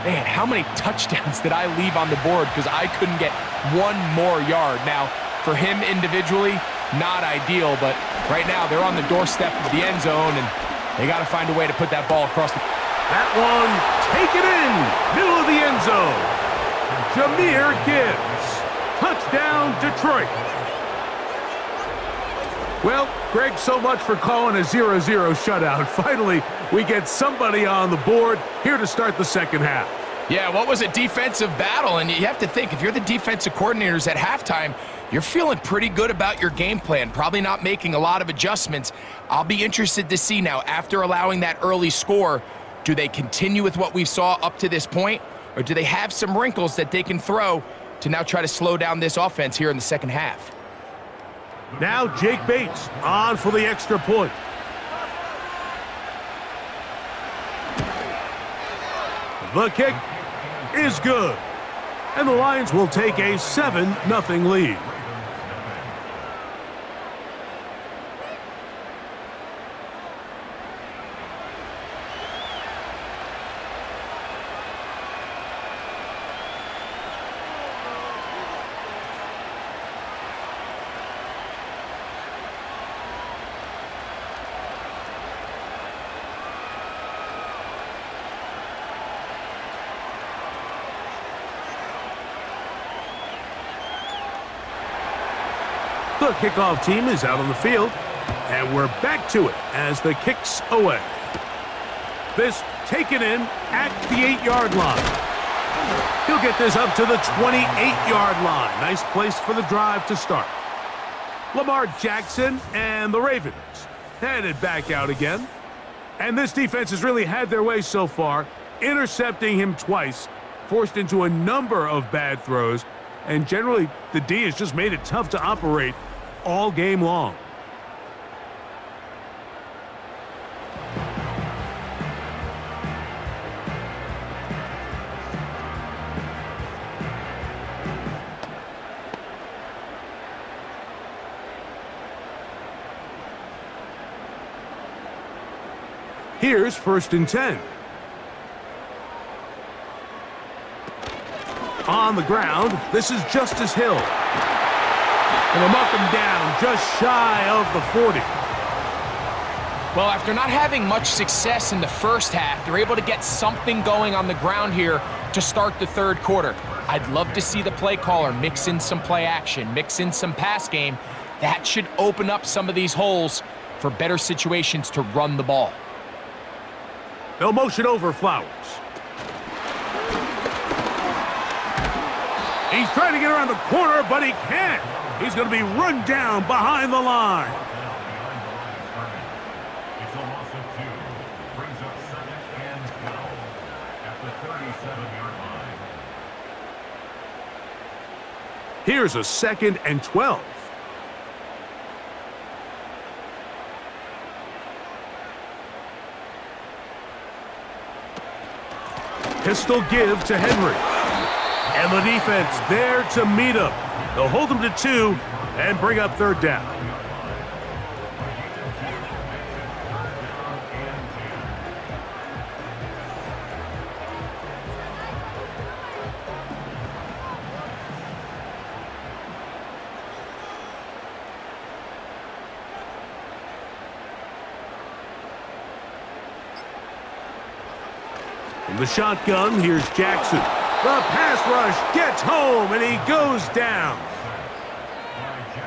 man, how many touchdowns did I leave on the board because I couldn't get 1 more yard? Now, for him individually, not ideal, but right now they're on the doorstep of the end zone, and they got to find a way to put that ball across the... That one, take it in, middle of the end zone. Jahmyr Gibbs, touchdown Detroit. Well, Greg, so much for calling a 0-0 shutout. Finally, we get somebody on the board here to start the second half. Yeah, what was a defensive battle? And you have to think, if you're the defensive coordinators at halftime, you're feeling pretty good about your game plan, probably not making a lot of adjustments. I'll be interested to see now, after allowing that early score, do they continue with what we saw up to this point, or do they have some wrinkles that they can throw to now try to slow down this offense here in the second half? Now Jake Bates on for the extra point. The kick is good. And the Lions will take a 7-0 lead. The kickoff team is out on the field, and we're back to it as the kick's away. This taken in at the 8-yard line. He'll get this up to the 28-yard line. Nice place for the drive to start. Lamar Jackson and the Ravens headed back out again. And this defense has really had their way so far, intercepting him twice, forced into a number of bad throws, and generally the D has just made it tough to operate all game long. Here's first and 10. On the ground, this is Justice Hill. And they'll mark him down just shy of the 40. Well, after not having much success in the first half, they're able to get something going on the ground here to start the third quarter. I'd love to see the play caller mix in some play action, mix in some pass game. That should open up some of these holes for better situations to run the ball. They'll motion over Flowers. He's trying to get around the corner, but he can't. He's going to be run down behind the line. It's a loss of 2. Brings up 2nd and 12 at the 37-yard line. Here's a 2nd and 12. Pistol give to Henry. And the defense there to meet him. They'll hold him to 2 and bring up 3rd down. From the shotgun, here's Jackson. The pass rush gets home, and he goes down.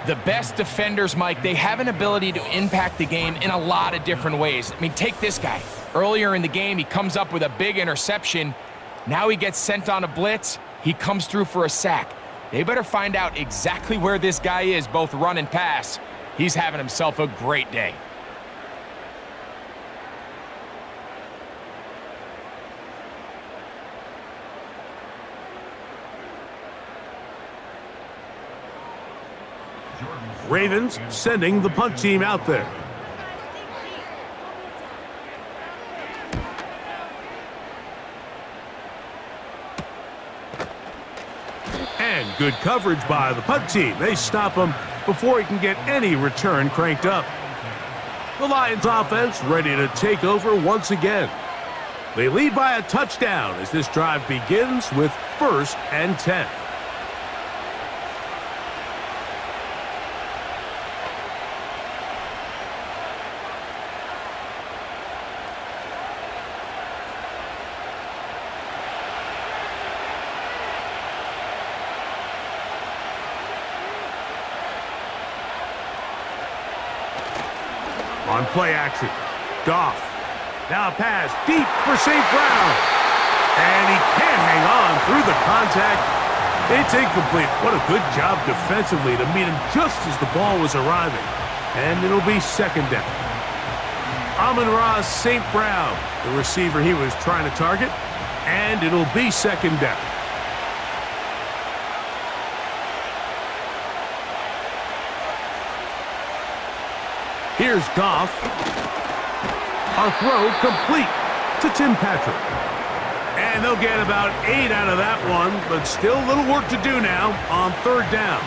The best defenders, Mike, they have an ability to impact the game in a lot of different ways. I mean, take this guy. Earlier in the game, he comes up with a big interception. Now he gets sent on a blitz. He comes through for a sack. They better find out exactly where this guy is, both run and pass. He's having himself a great day. Ravens sending the punt team out there. And good coverage by the punt team. They stop him before he can get any return cranked up. The Lions offense ready to take over once again. They lead by a touchdown as this drive begins with 1st and 10. On play action, Goff. Now a pass deep for St. Brown. And he can't hang on through the contact. It's incomplete. What a good job defensively to meet him just as the ball was arriving. And it'll be 2nd down. Amon-Ra St. Brown, the receiver he was trying to target. And it'll be 2nd down. Here's Goff. A throw complete to Tim Patrick. And they'll get about 8 out of that one, but still a little work to do now on 3rd down.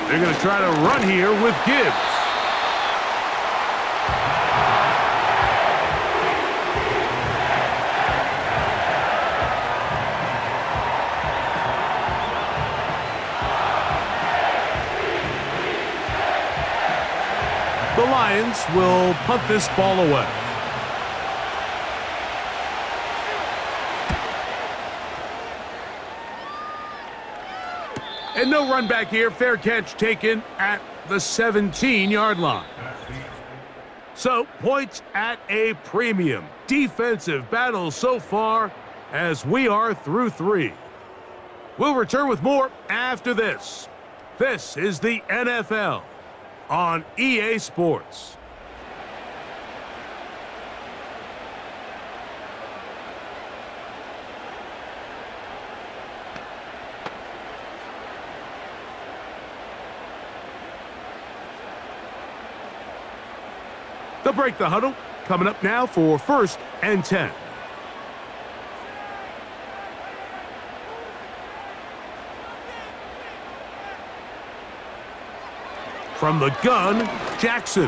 They're going to try to run here with Gibbs. The Lions will punt this ball away. And no run back here. Fair catch taken at the 17-yard line. So, points at a premium. Defensive battle so far as we are through 3. We'll return with more after this. This is the NFL on EA Sports. They'll break the huddle. Coming up now for 1st and 10. From the gun, Jackson.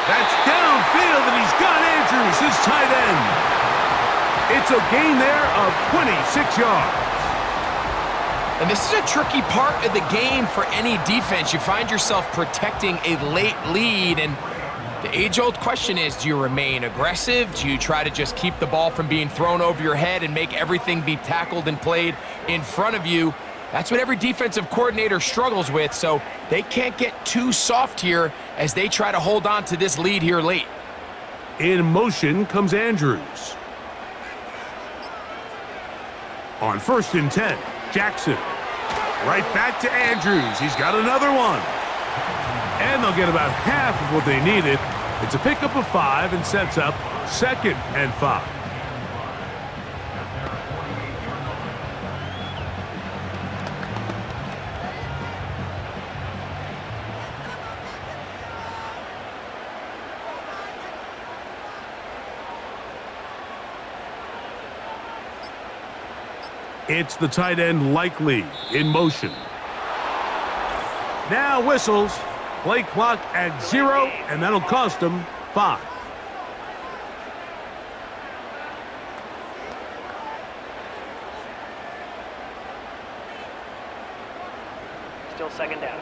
That's downfield, and he's got Andrews, his tight end. It's a gain there of 26 yards. And this is a tricky part of the game for any defense. You find yourself protecting a late lead, and the age-old question is, do you remain aggressive? Do you try to just keep the ball from being thrown over your head and make everything be tackled and played in front of you? That's what every defensive coordinator struggles with, so they can't get too soft here as they try to hold on to this lead here late. In motion comes Andrews. On 1st and 10, Jackson. Right back to Andrews. He's got another one. And they'll get about half of what they needed. It's a pickup of 5 and sets up 2nd and 5. It's the tight end likely in motion. Now whistles. Play clock at 0, and that'll cost him 5. Still second down.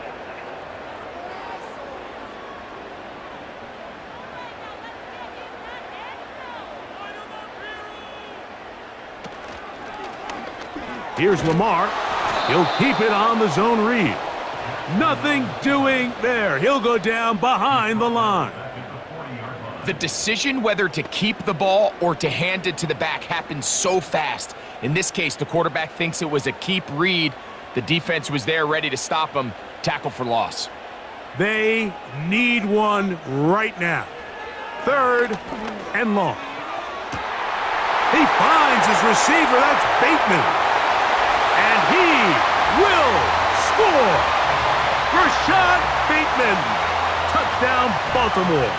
Here's Lamar. He'll keep it on the zone read. Nothing doing there. He'll go down behind the line. The decision whether to keep the ball or to hand it to the back happens so fast. In this case, the quarterback thinks it was a keep read. The defense was there ready to stop him. Tackle for loss. They need one right now. 3rd and long. He finds his receiver. That's Bateman. And he will score. Rashad Bateman. Touchdown, Baltimore.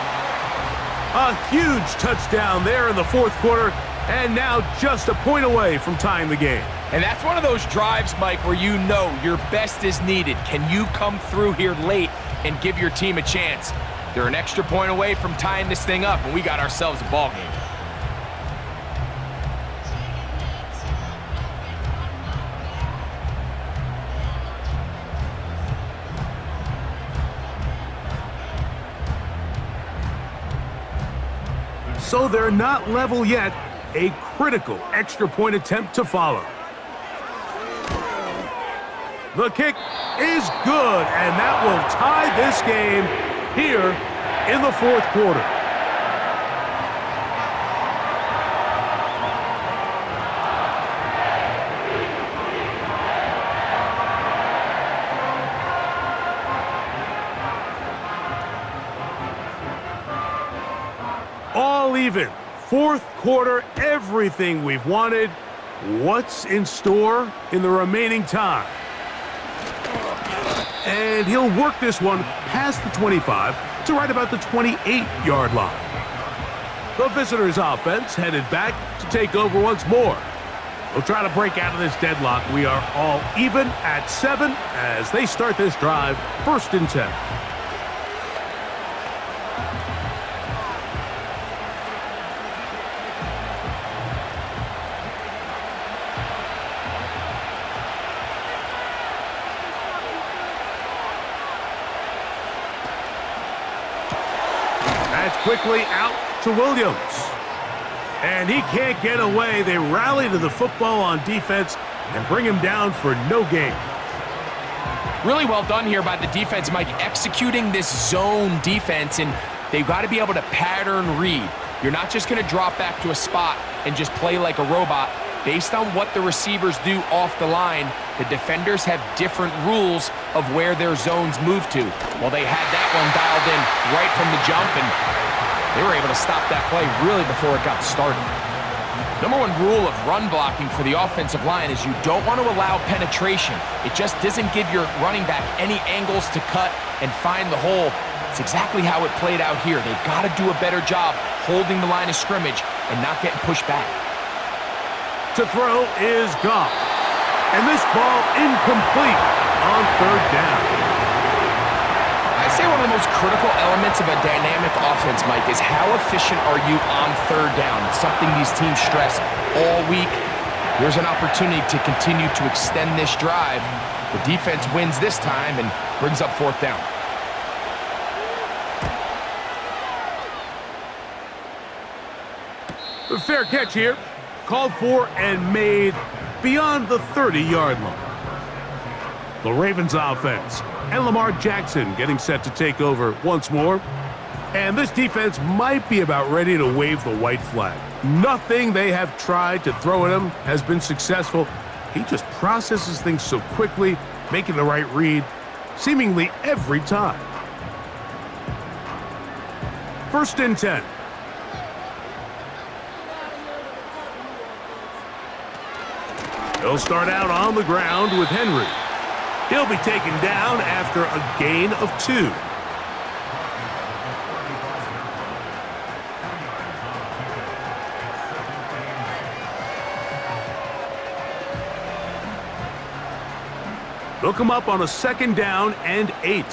A huge touchdown there in the 4th quarter, and now just a point away from tying the game. And that's one of those drives, Mike, where you know your best is needed. Can you come through here late and give your team a chance? They're an extra point away from tying this thing up, and we got ourselves a ball game. So they're not level yet. A critical extra point attempt to follow. The kick is good, and that will tie this game here in the 4th quarter. All even. 4th quarter, everything we've wanted. What's in store in the remaining time? And he'll work this one past the 25 to right about the 28-yard line. The visitors' offense headed back to take over once more. We'll try to break out of this deadlock. We are all even at 7 as they start this drive, 1st and 10. Quickly out to Williams. And he can't get away. They rally to the football on defense and bring him down for no gain. Really well done here by the defense, Mike, executing this zone defense, and they've got to be able to pattern read. You're not just going to drop back to a spot and just play like a robot. Based on what the receivers do off the line, the defenders have different rules of where their zones move to. Well, they had that one dialed in right from the jump, and they were able to stop that play really before it got started. Number 1 rule of run blocking for the offensive line is you don't want to allow penetration. It just doesn't give your running back any angles to cut and find the hole. It's exactly how it played out here. They've got to do a better job holding the line of scrimmage and not getting pushed back. To throw is Goff. And this ball incomplete on 3rd down. I'd say one of the most critical elements of a dynamic offense, Mike, is how efficient are you on 3rd down? It's something these teams stress all week. Here's an opportunity to continue to extend this drive. The defense wins this time and brings up 4th down. A fair catch here. Called for and made beyond the 30-yard line. The Ravens offense and Lamar Jackson getting set to take over once more. And this defense might be about ready to wave the white flag. Nothing they have tried to throw at him has been successful. He just processes things so quickly, making the right read seemingly every time. 1st and 10. He'll start out on the ground with Henry. He'll be taken down after a gain of 2. They'll come up on a 2nd down and 8.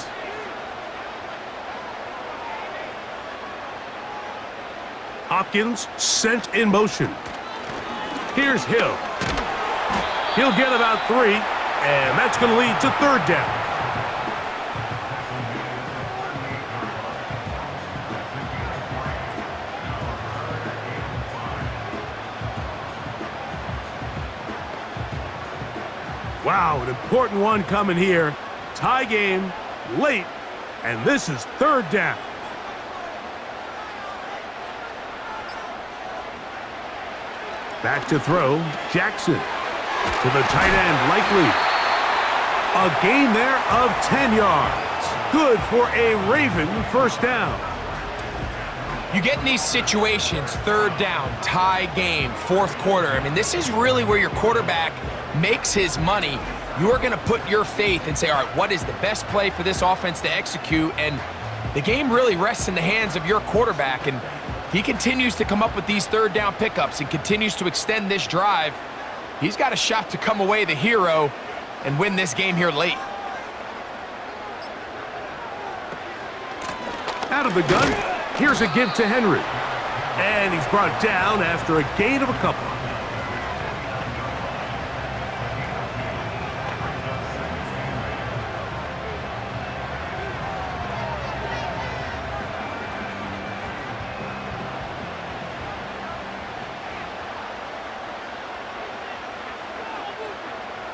Hopkins sent in motion. Here's Hill. He'll get about 3, and that's going to lead to 3rd down. Wow, an important one coming here. Tie game, late, and this is 3rd down. Back to throw, Jackson. To the tight end, Likely. A gain there of 10 yards. Good for a Raven 1st down. You get in these situations, 3rd down, tie game, 4th quarter. I mean, this is really where your quarterback makes his money. You are going to put your faith and say, all right, what is the best play for this offense to execute? And the game really rests in the hands of your quarterback. And if he continues to come up with these 3rd down pickups and continues to extend this drive, he's got a shot to come away the hero and win this game here late. Out of the gun, here's a give to Henry. And he's brought down after a gain of a couple.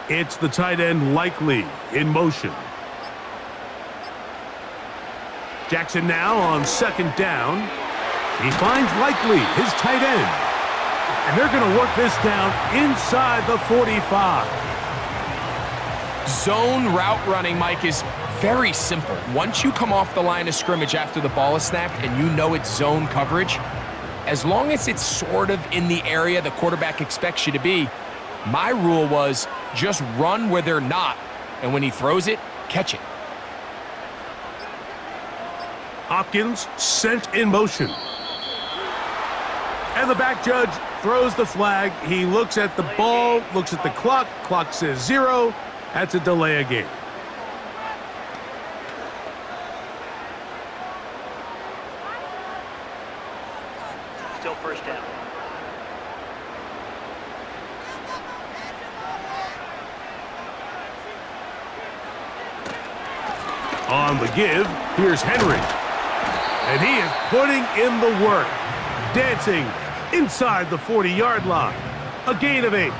It's the tight end Likely in motion. Jackson now on 2nd down. He finds Likely, his tight end. And they're going to work this down inside the 45. Zone route running, Mike, is very simple. Once you come off the line of scrimmage after the ball is snapped and you know it's zone coverage, as long as it's sort of in the area the quarterback expects you to be, my rule was just run where they're not, and when he throws it, catch it. Hopkins sent in motion. And the back judge throws the flag. He looks at the ball, looks at the clock. Clock says 0. That's a delay of game. Still 1st down. On the give, here's Henry. And he is putting in the work. Dancing inside the 40-yard line. A gain of 8.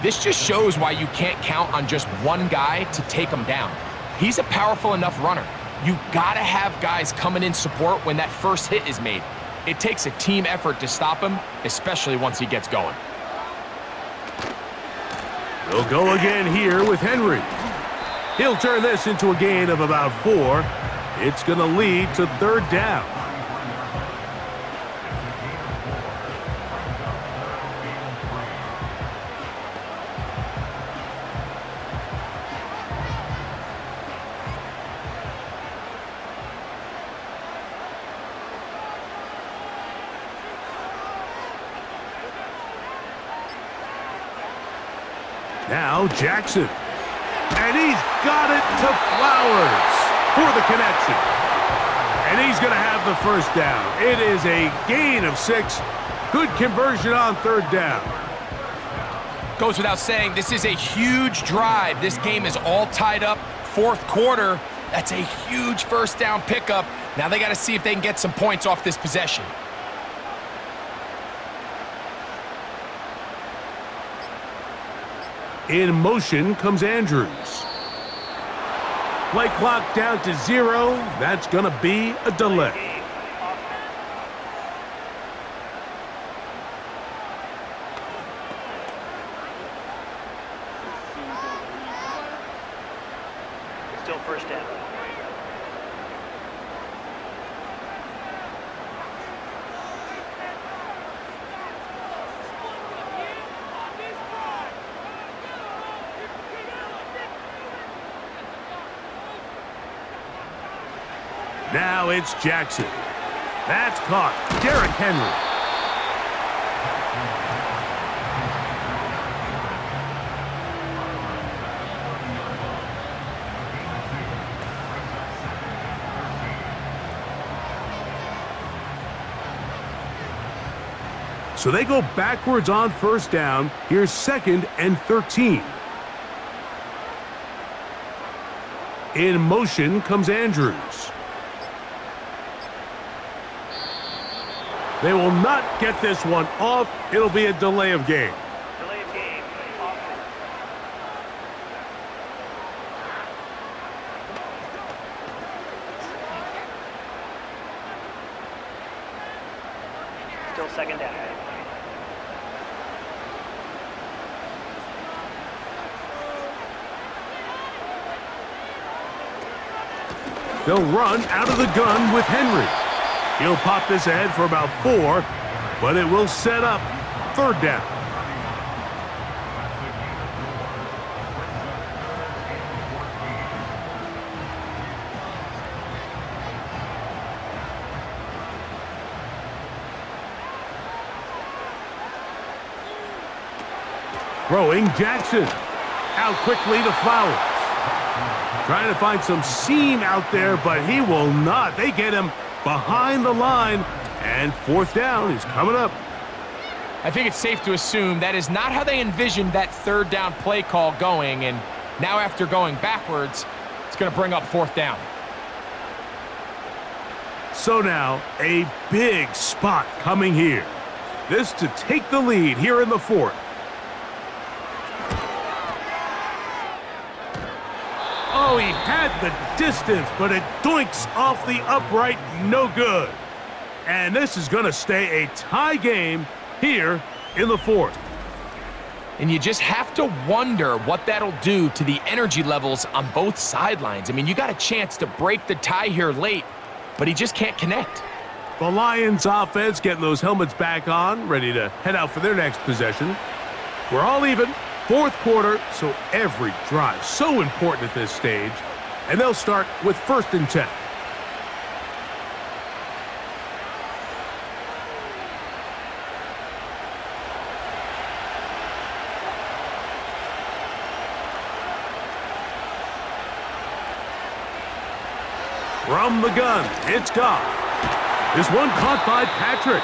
This just shows why you can't count on just one guy to take him down. He's a powerful enough runner. You gotta have guys coming in support when that first hit is made. It takes a team effort to stop him, especially once he gets going. They'll go again here with Henry. He'll turn this into a gain of about 4. It's going to lead to 3rd down. Now Jackson. And he's got it to Flowers for the connection. And he's going to have the 1st down. It is a gain of 6. Good conversion on 3rd down. Goes without saying, this is a huge drive. This game is all tied up. 4th quarter, that's a huge 1st down pickup. Now they got to see if they can get some points off this possession. In motion comes Andrews. Play clock down to 0. That's going to be a delay. Still 1st down. Now it's Jackson. That's caught. Derrick Henry. So they go backwards on first down. Here's 2nd and 13. In motion comes Andrews. They will not get this one off. It'll be a delay of game. Delay of game. Offense. Still 2nd down. They'll run out of the gun with Henry. He'll pop this ahead for about 4, but it will set up 3rd down. Throwing Jackson. Out quickly to Flowers. Trying to find some seam out there, but he will not. They get him behind the line, and 4th down is coming up. I think it's safe to assume that is not how they envisioned that 3rd down play call going, and now after going backwards, it's going to bring up 4th down. So now, a big spot coming here. This to take the lead here in the 4th. Oh, he had the distance, but it doinks off the upright, no good. And this is going to stay a tie game here in the 4th. And you just have to wonder what that'll do to the energy levels on both sidelines. I mean, you got a chance to break the tie here late, but he just can't connect. The Lions offense getting those helmets back on, ready to head out for their next possession. We're all even. 4th quarter, so every drive so important at this stage. And they'll start with 1st and 10. From the gun, it's Goff. This one caught by Patrick.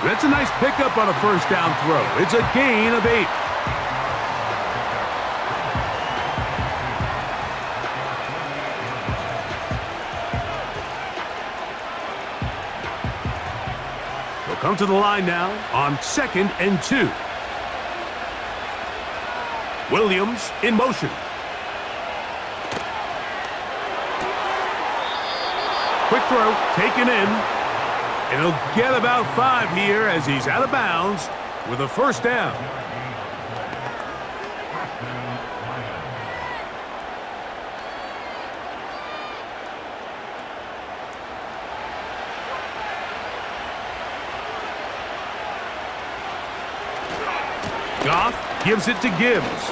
That's a nice pickup on a 1st down throw. It's a gain of 8. Come to the line now on 2nd and 2. Williams in motion. Quick throw, taken in. And he'll get about 5 here as he's out of bounds with a 1st down. Goff gives it to Gibbs.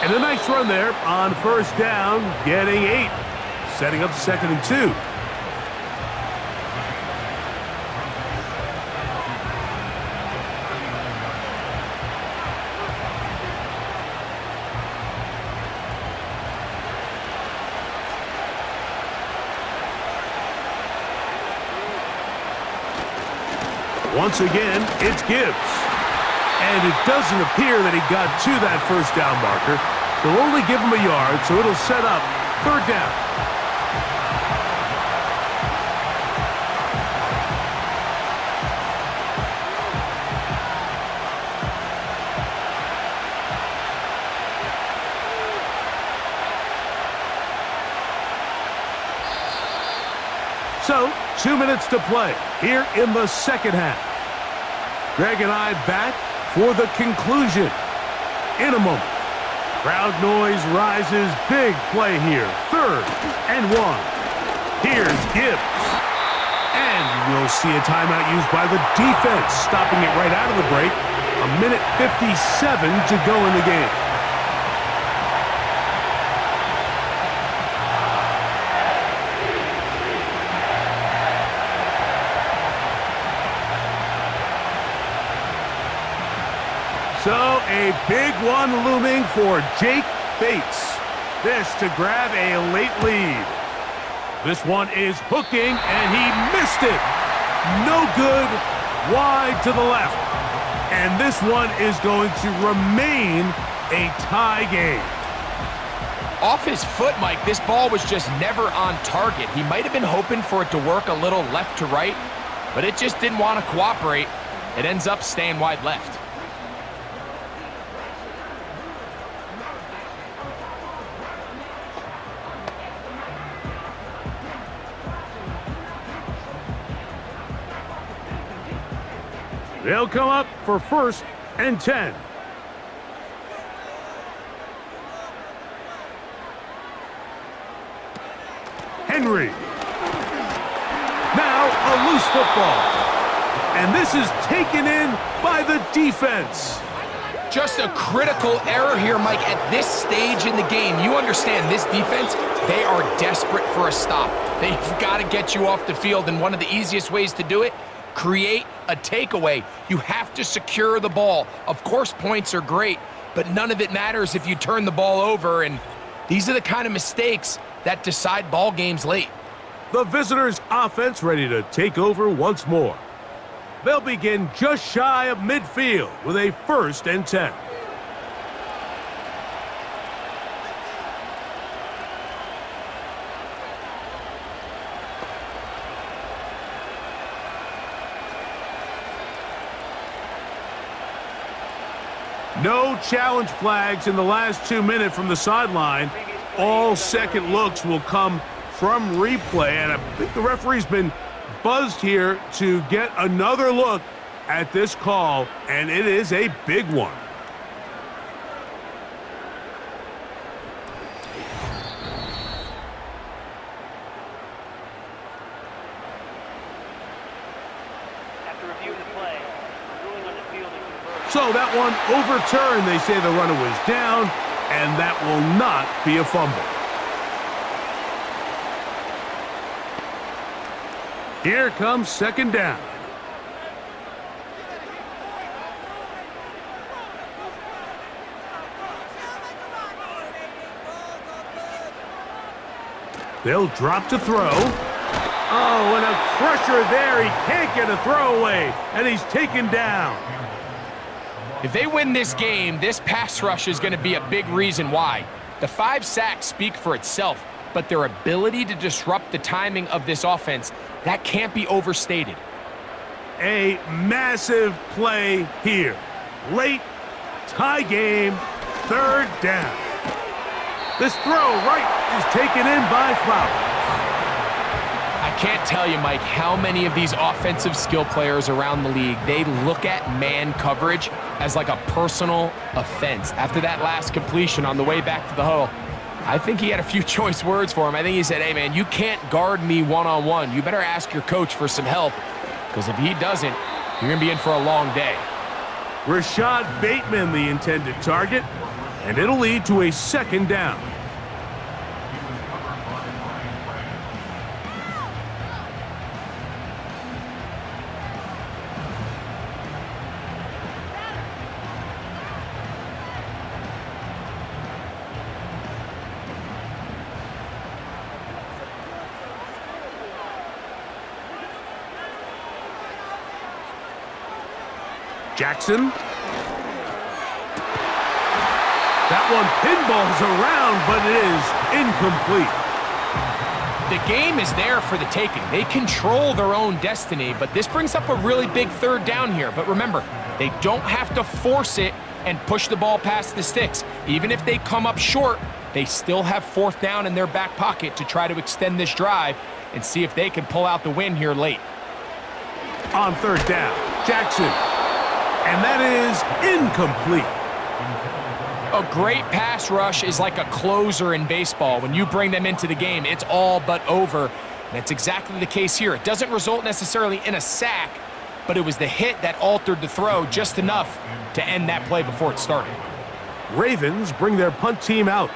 And a nice run there on 1st down, getting 8. Setting up 2nd and 2. Once again, it's Gibbs. And it doesn't appear that he got to that 1st down marker. They'll only give him a yard, so it'll set up 3rd down. So, 2 minutes to play here in the 2nd half. Greg and I back for the conclusion in a moment. Crowd noise rises. Big play here. 3rd and 1. Here's Gibbs. And we'll see a timeout used by the defense, stopping it right out of the break. 1:57 to go in the game. So a big one looming for Jake Bates. This to grab a late lead. This one is hooking, and he missed it. No good. wide to the left. And this one is going to remain a tie game. Off his foot, Mike, this ball was just never on target. He might have been hoping for it to work a little left to right, but it just didn't want to cooperate. It ends up staying wide left. They'll come up for 1st and 10. Henry. Now a loose football. And this is taken in by the defense. Just a critical error here, Mike, at this stage in the game. You understand this defense, they are desperate for a stop. They've got to get you off the field, and one of the easiest ways to do it, create a takeaway. You have to secure the ball. Of course, points are great, but none of it matters if you turn the ball over, and these are the kind of mistakes that decide ball games late. The visitors' offense ready to take over once more. They'll begin just shy of midfield with a 1st and 10. No challenge flags in the last 2 minutes from the sideline. All second looks will come from replay, and I think the referee's been buzzed here to get another look at this call, and it is a big one. After reviewing the play, ruling on the field is reversed. So that one overturned. They say the runner was down, and that will not be a fumble. Here comes 2nd down. They'll drop to throw. Oh, and a pressure there. He can't get a throwaway, and he's taken down. If they win this game, this pass rush is going to be a big reason why. The 5 sacks speak for itself, but their ability to disrupt the timing of this offense, that can't be overstated. A massive play here. Late, tie game, 3rd down. This throw right is taken in by Flowers. I can't tell you, Mike, how many of these offensive skill players around the league, they look at man coverage as like a personal offense. After that last completion on the way back to the huddle, I think he had a few choice words for him. I think he said, hey, man, you can't guard me one-on-one. You better ask your coach for some help, because if he doesn't, you're going to be in for a long day. Rashad Bateman, the intended target, and it'll lead to a 2nd down. Jackson. That one pinballs around, but it is incomplete. The game is there for the taking. They control their own destiny, but this brings up a really big 3rd down here. But remember, they don't have to force it and push the ball past the sticks. Even if they come up short, they still have 4th down in their back pocket to try to extend this drive and see if they can pull out the win here late. On 3rd down, Jackson. And that is incomplete. A great pass rush is like a closer in baseball. When you bring them into the game, it's all but over. That's exactly the case here. It doesn't result necessarily in a sack, but it was the hit that altered the throw just enough to end that play before it started. Ravens bring their punt team out.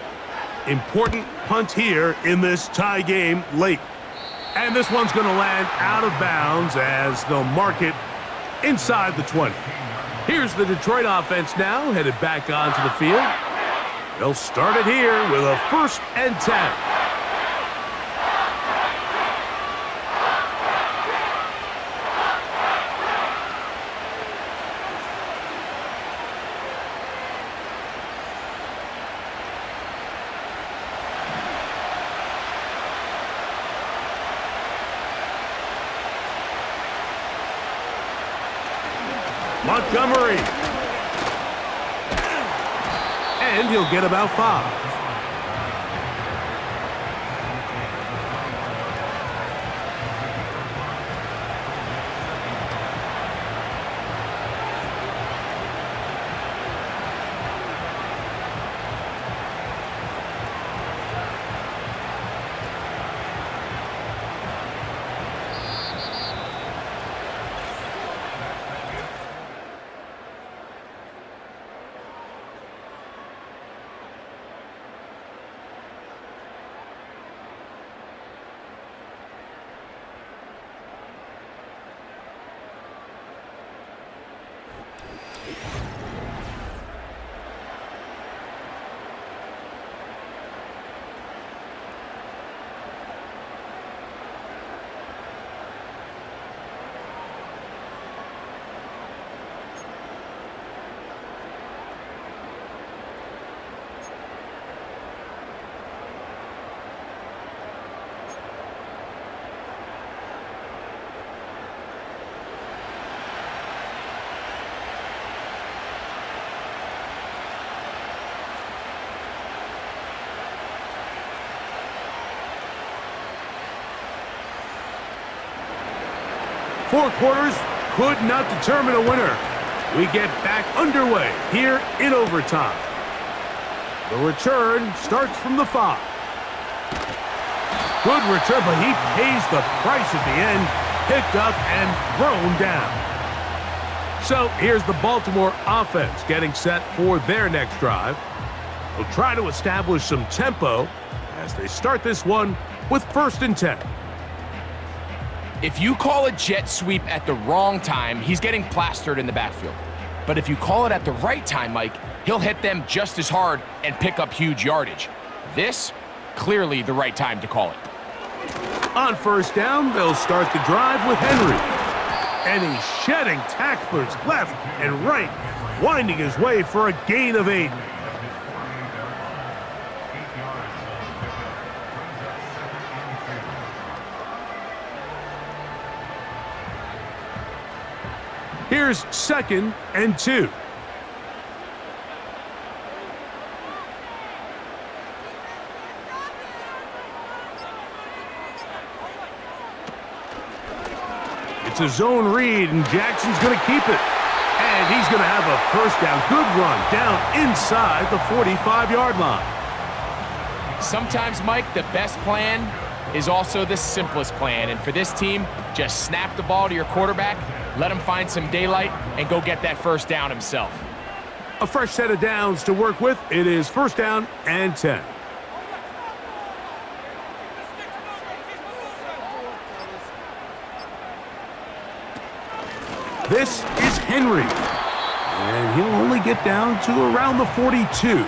Important punt here in this tie game late. And this one's going to land out of bounds as they'll mark it inside the 20. Here's the Detroit offense now, headed back onto the field. They'll start it here with a 1st and 10. Montgomery. And he'll get about 5. Four quarters could not determine a winner. We get back underway here in overtime. The return starts from the 5. Good return, but he pays the price at the end. Picked up and thrown down. So here's the Baltimore offense getting set for their next drive. They'll try to establish some tempo as they start this one with 1st and 10. If you call a jet sweep at the wrong time, he's getting plastered in the backfield. But if you call it at the right time, Mike, he'll hit them just as hard and pick up huge yardage. This, clearly the right time to call it. On 1st down, they'll start the drive with Henry. And he's shedding tacklers left and right, winding his way for a gain of 8. Here's 2nd and 2. It's a zone read, and Jackson's going to keep it. And he's going to have a 1st down. Good run down inside the 45-yard line. Sometimes, Mike, the best plan is also the simplest plan. And for this team, just snap the ball to your quarterback, let him find some daylight, and go get that 1st down himself. A fresh set of downs to work with. It is 1st down and 10. This is Henry. And he'll only get down to around the 42.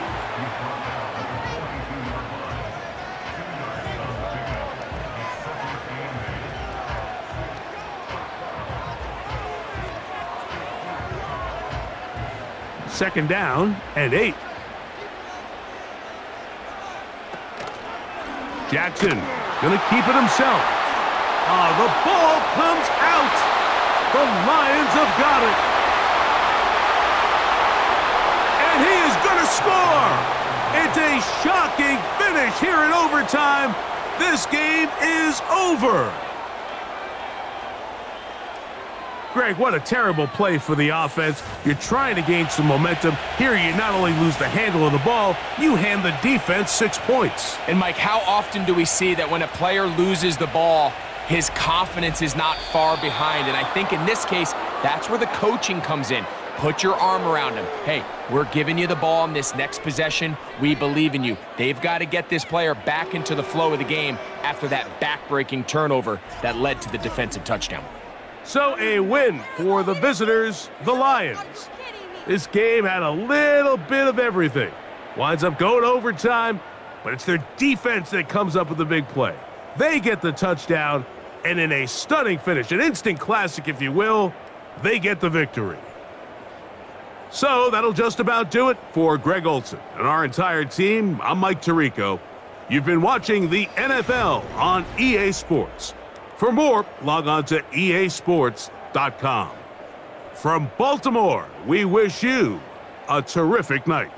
Second down and 8. Jackson gonna keep it himself. The ball comes out. The Lions have got it. And he is gonna score. It's a shocking finish here in overtime. This game is over. Greg, what a terrible play for the offense. You're trying to gain some momentum. Here you not only lose the handle of the ball, you hand the defense 6 points. And Mike, how often do we see that when a player loses the ball, his confidence is not far behind? And I think in this case, that's where the coaching comes in. Put your arm around him. Hey, we're giving you the ball in this next possession. We believe in you. They've got to get this player back into the flow of the game after that back-breaking turnover that led to the defensive touchdown. So a win for the visitors, the Lions. This game had a little bit of everything. Winds up going overtime, but it's their defense that comes up with the big play. They get the touchdown, and in a stunning finish, an instant classic if you will, they get the victory. So that'll just about do it for Greg Olsen and our entire team. I'm Mike Tirico. You've been watching the NFL on EA Sports. For more, log on to easports.com. From Baltimore, we wish you a terrific night.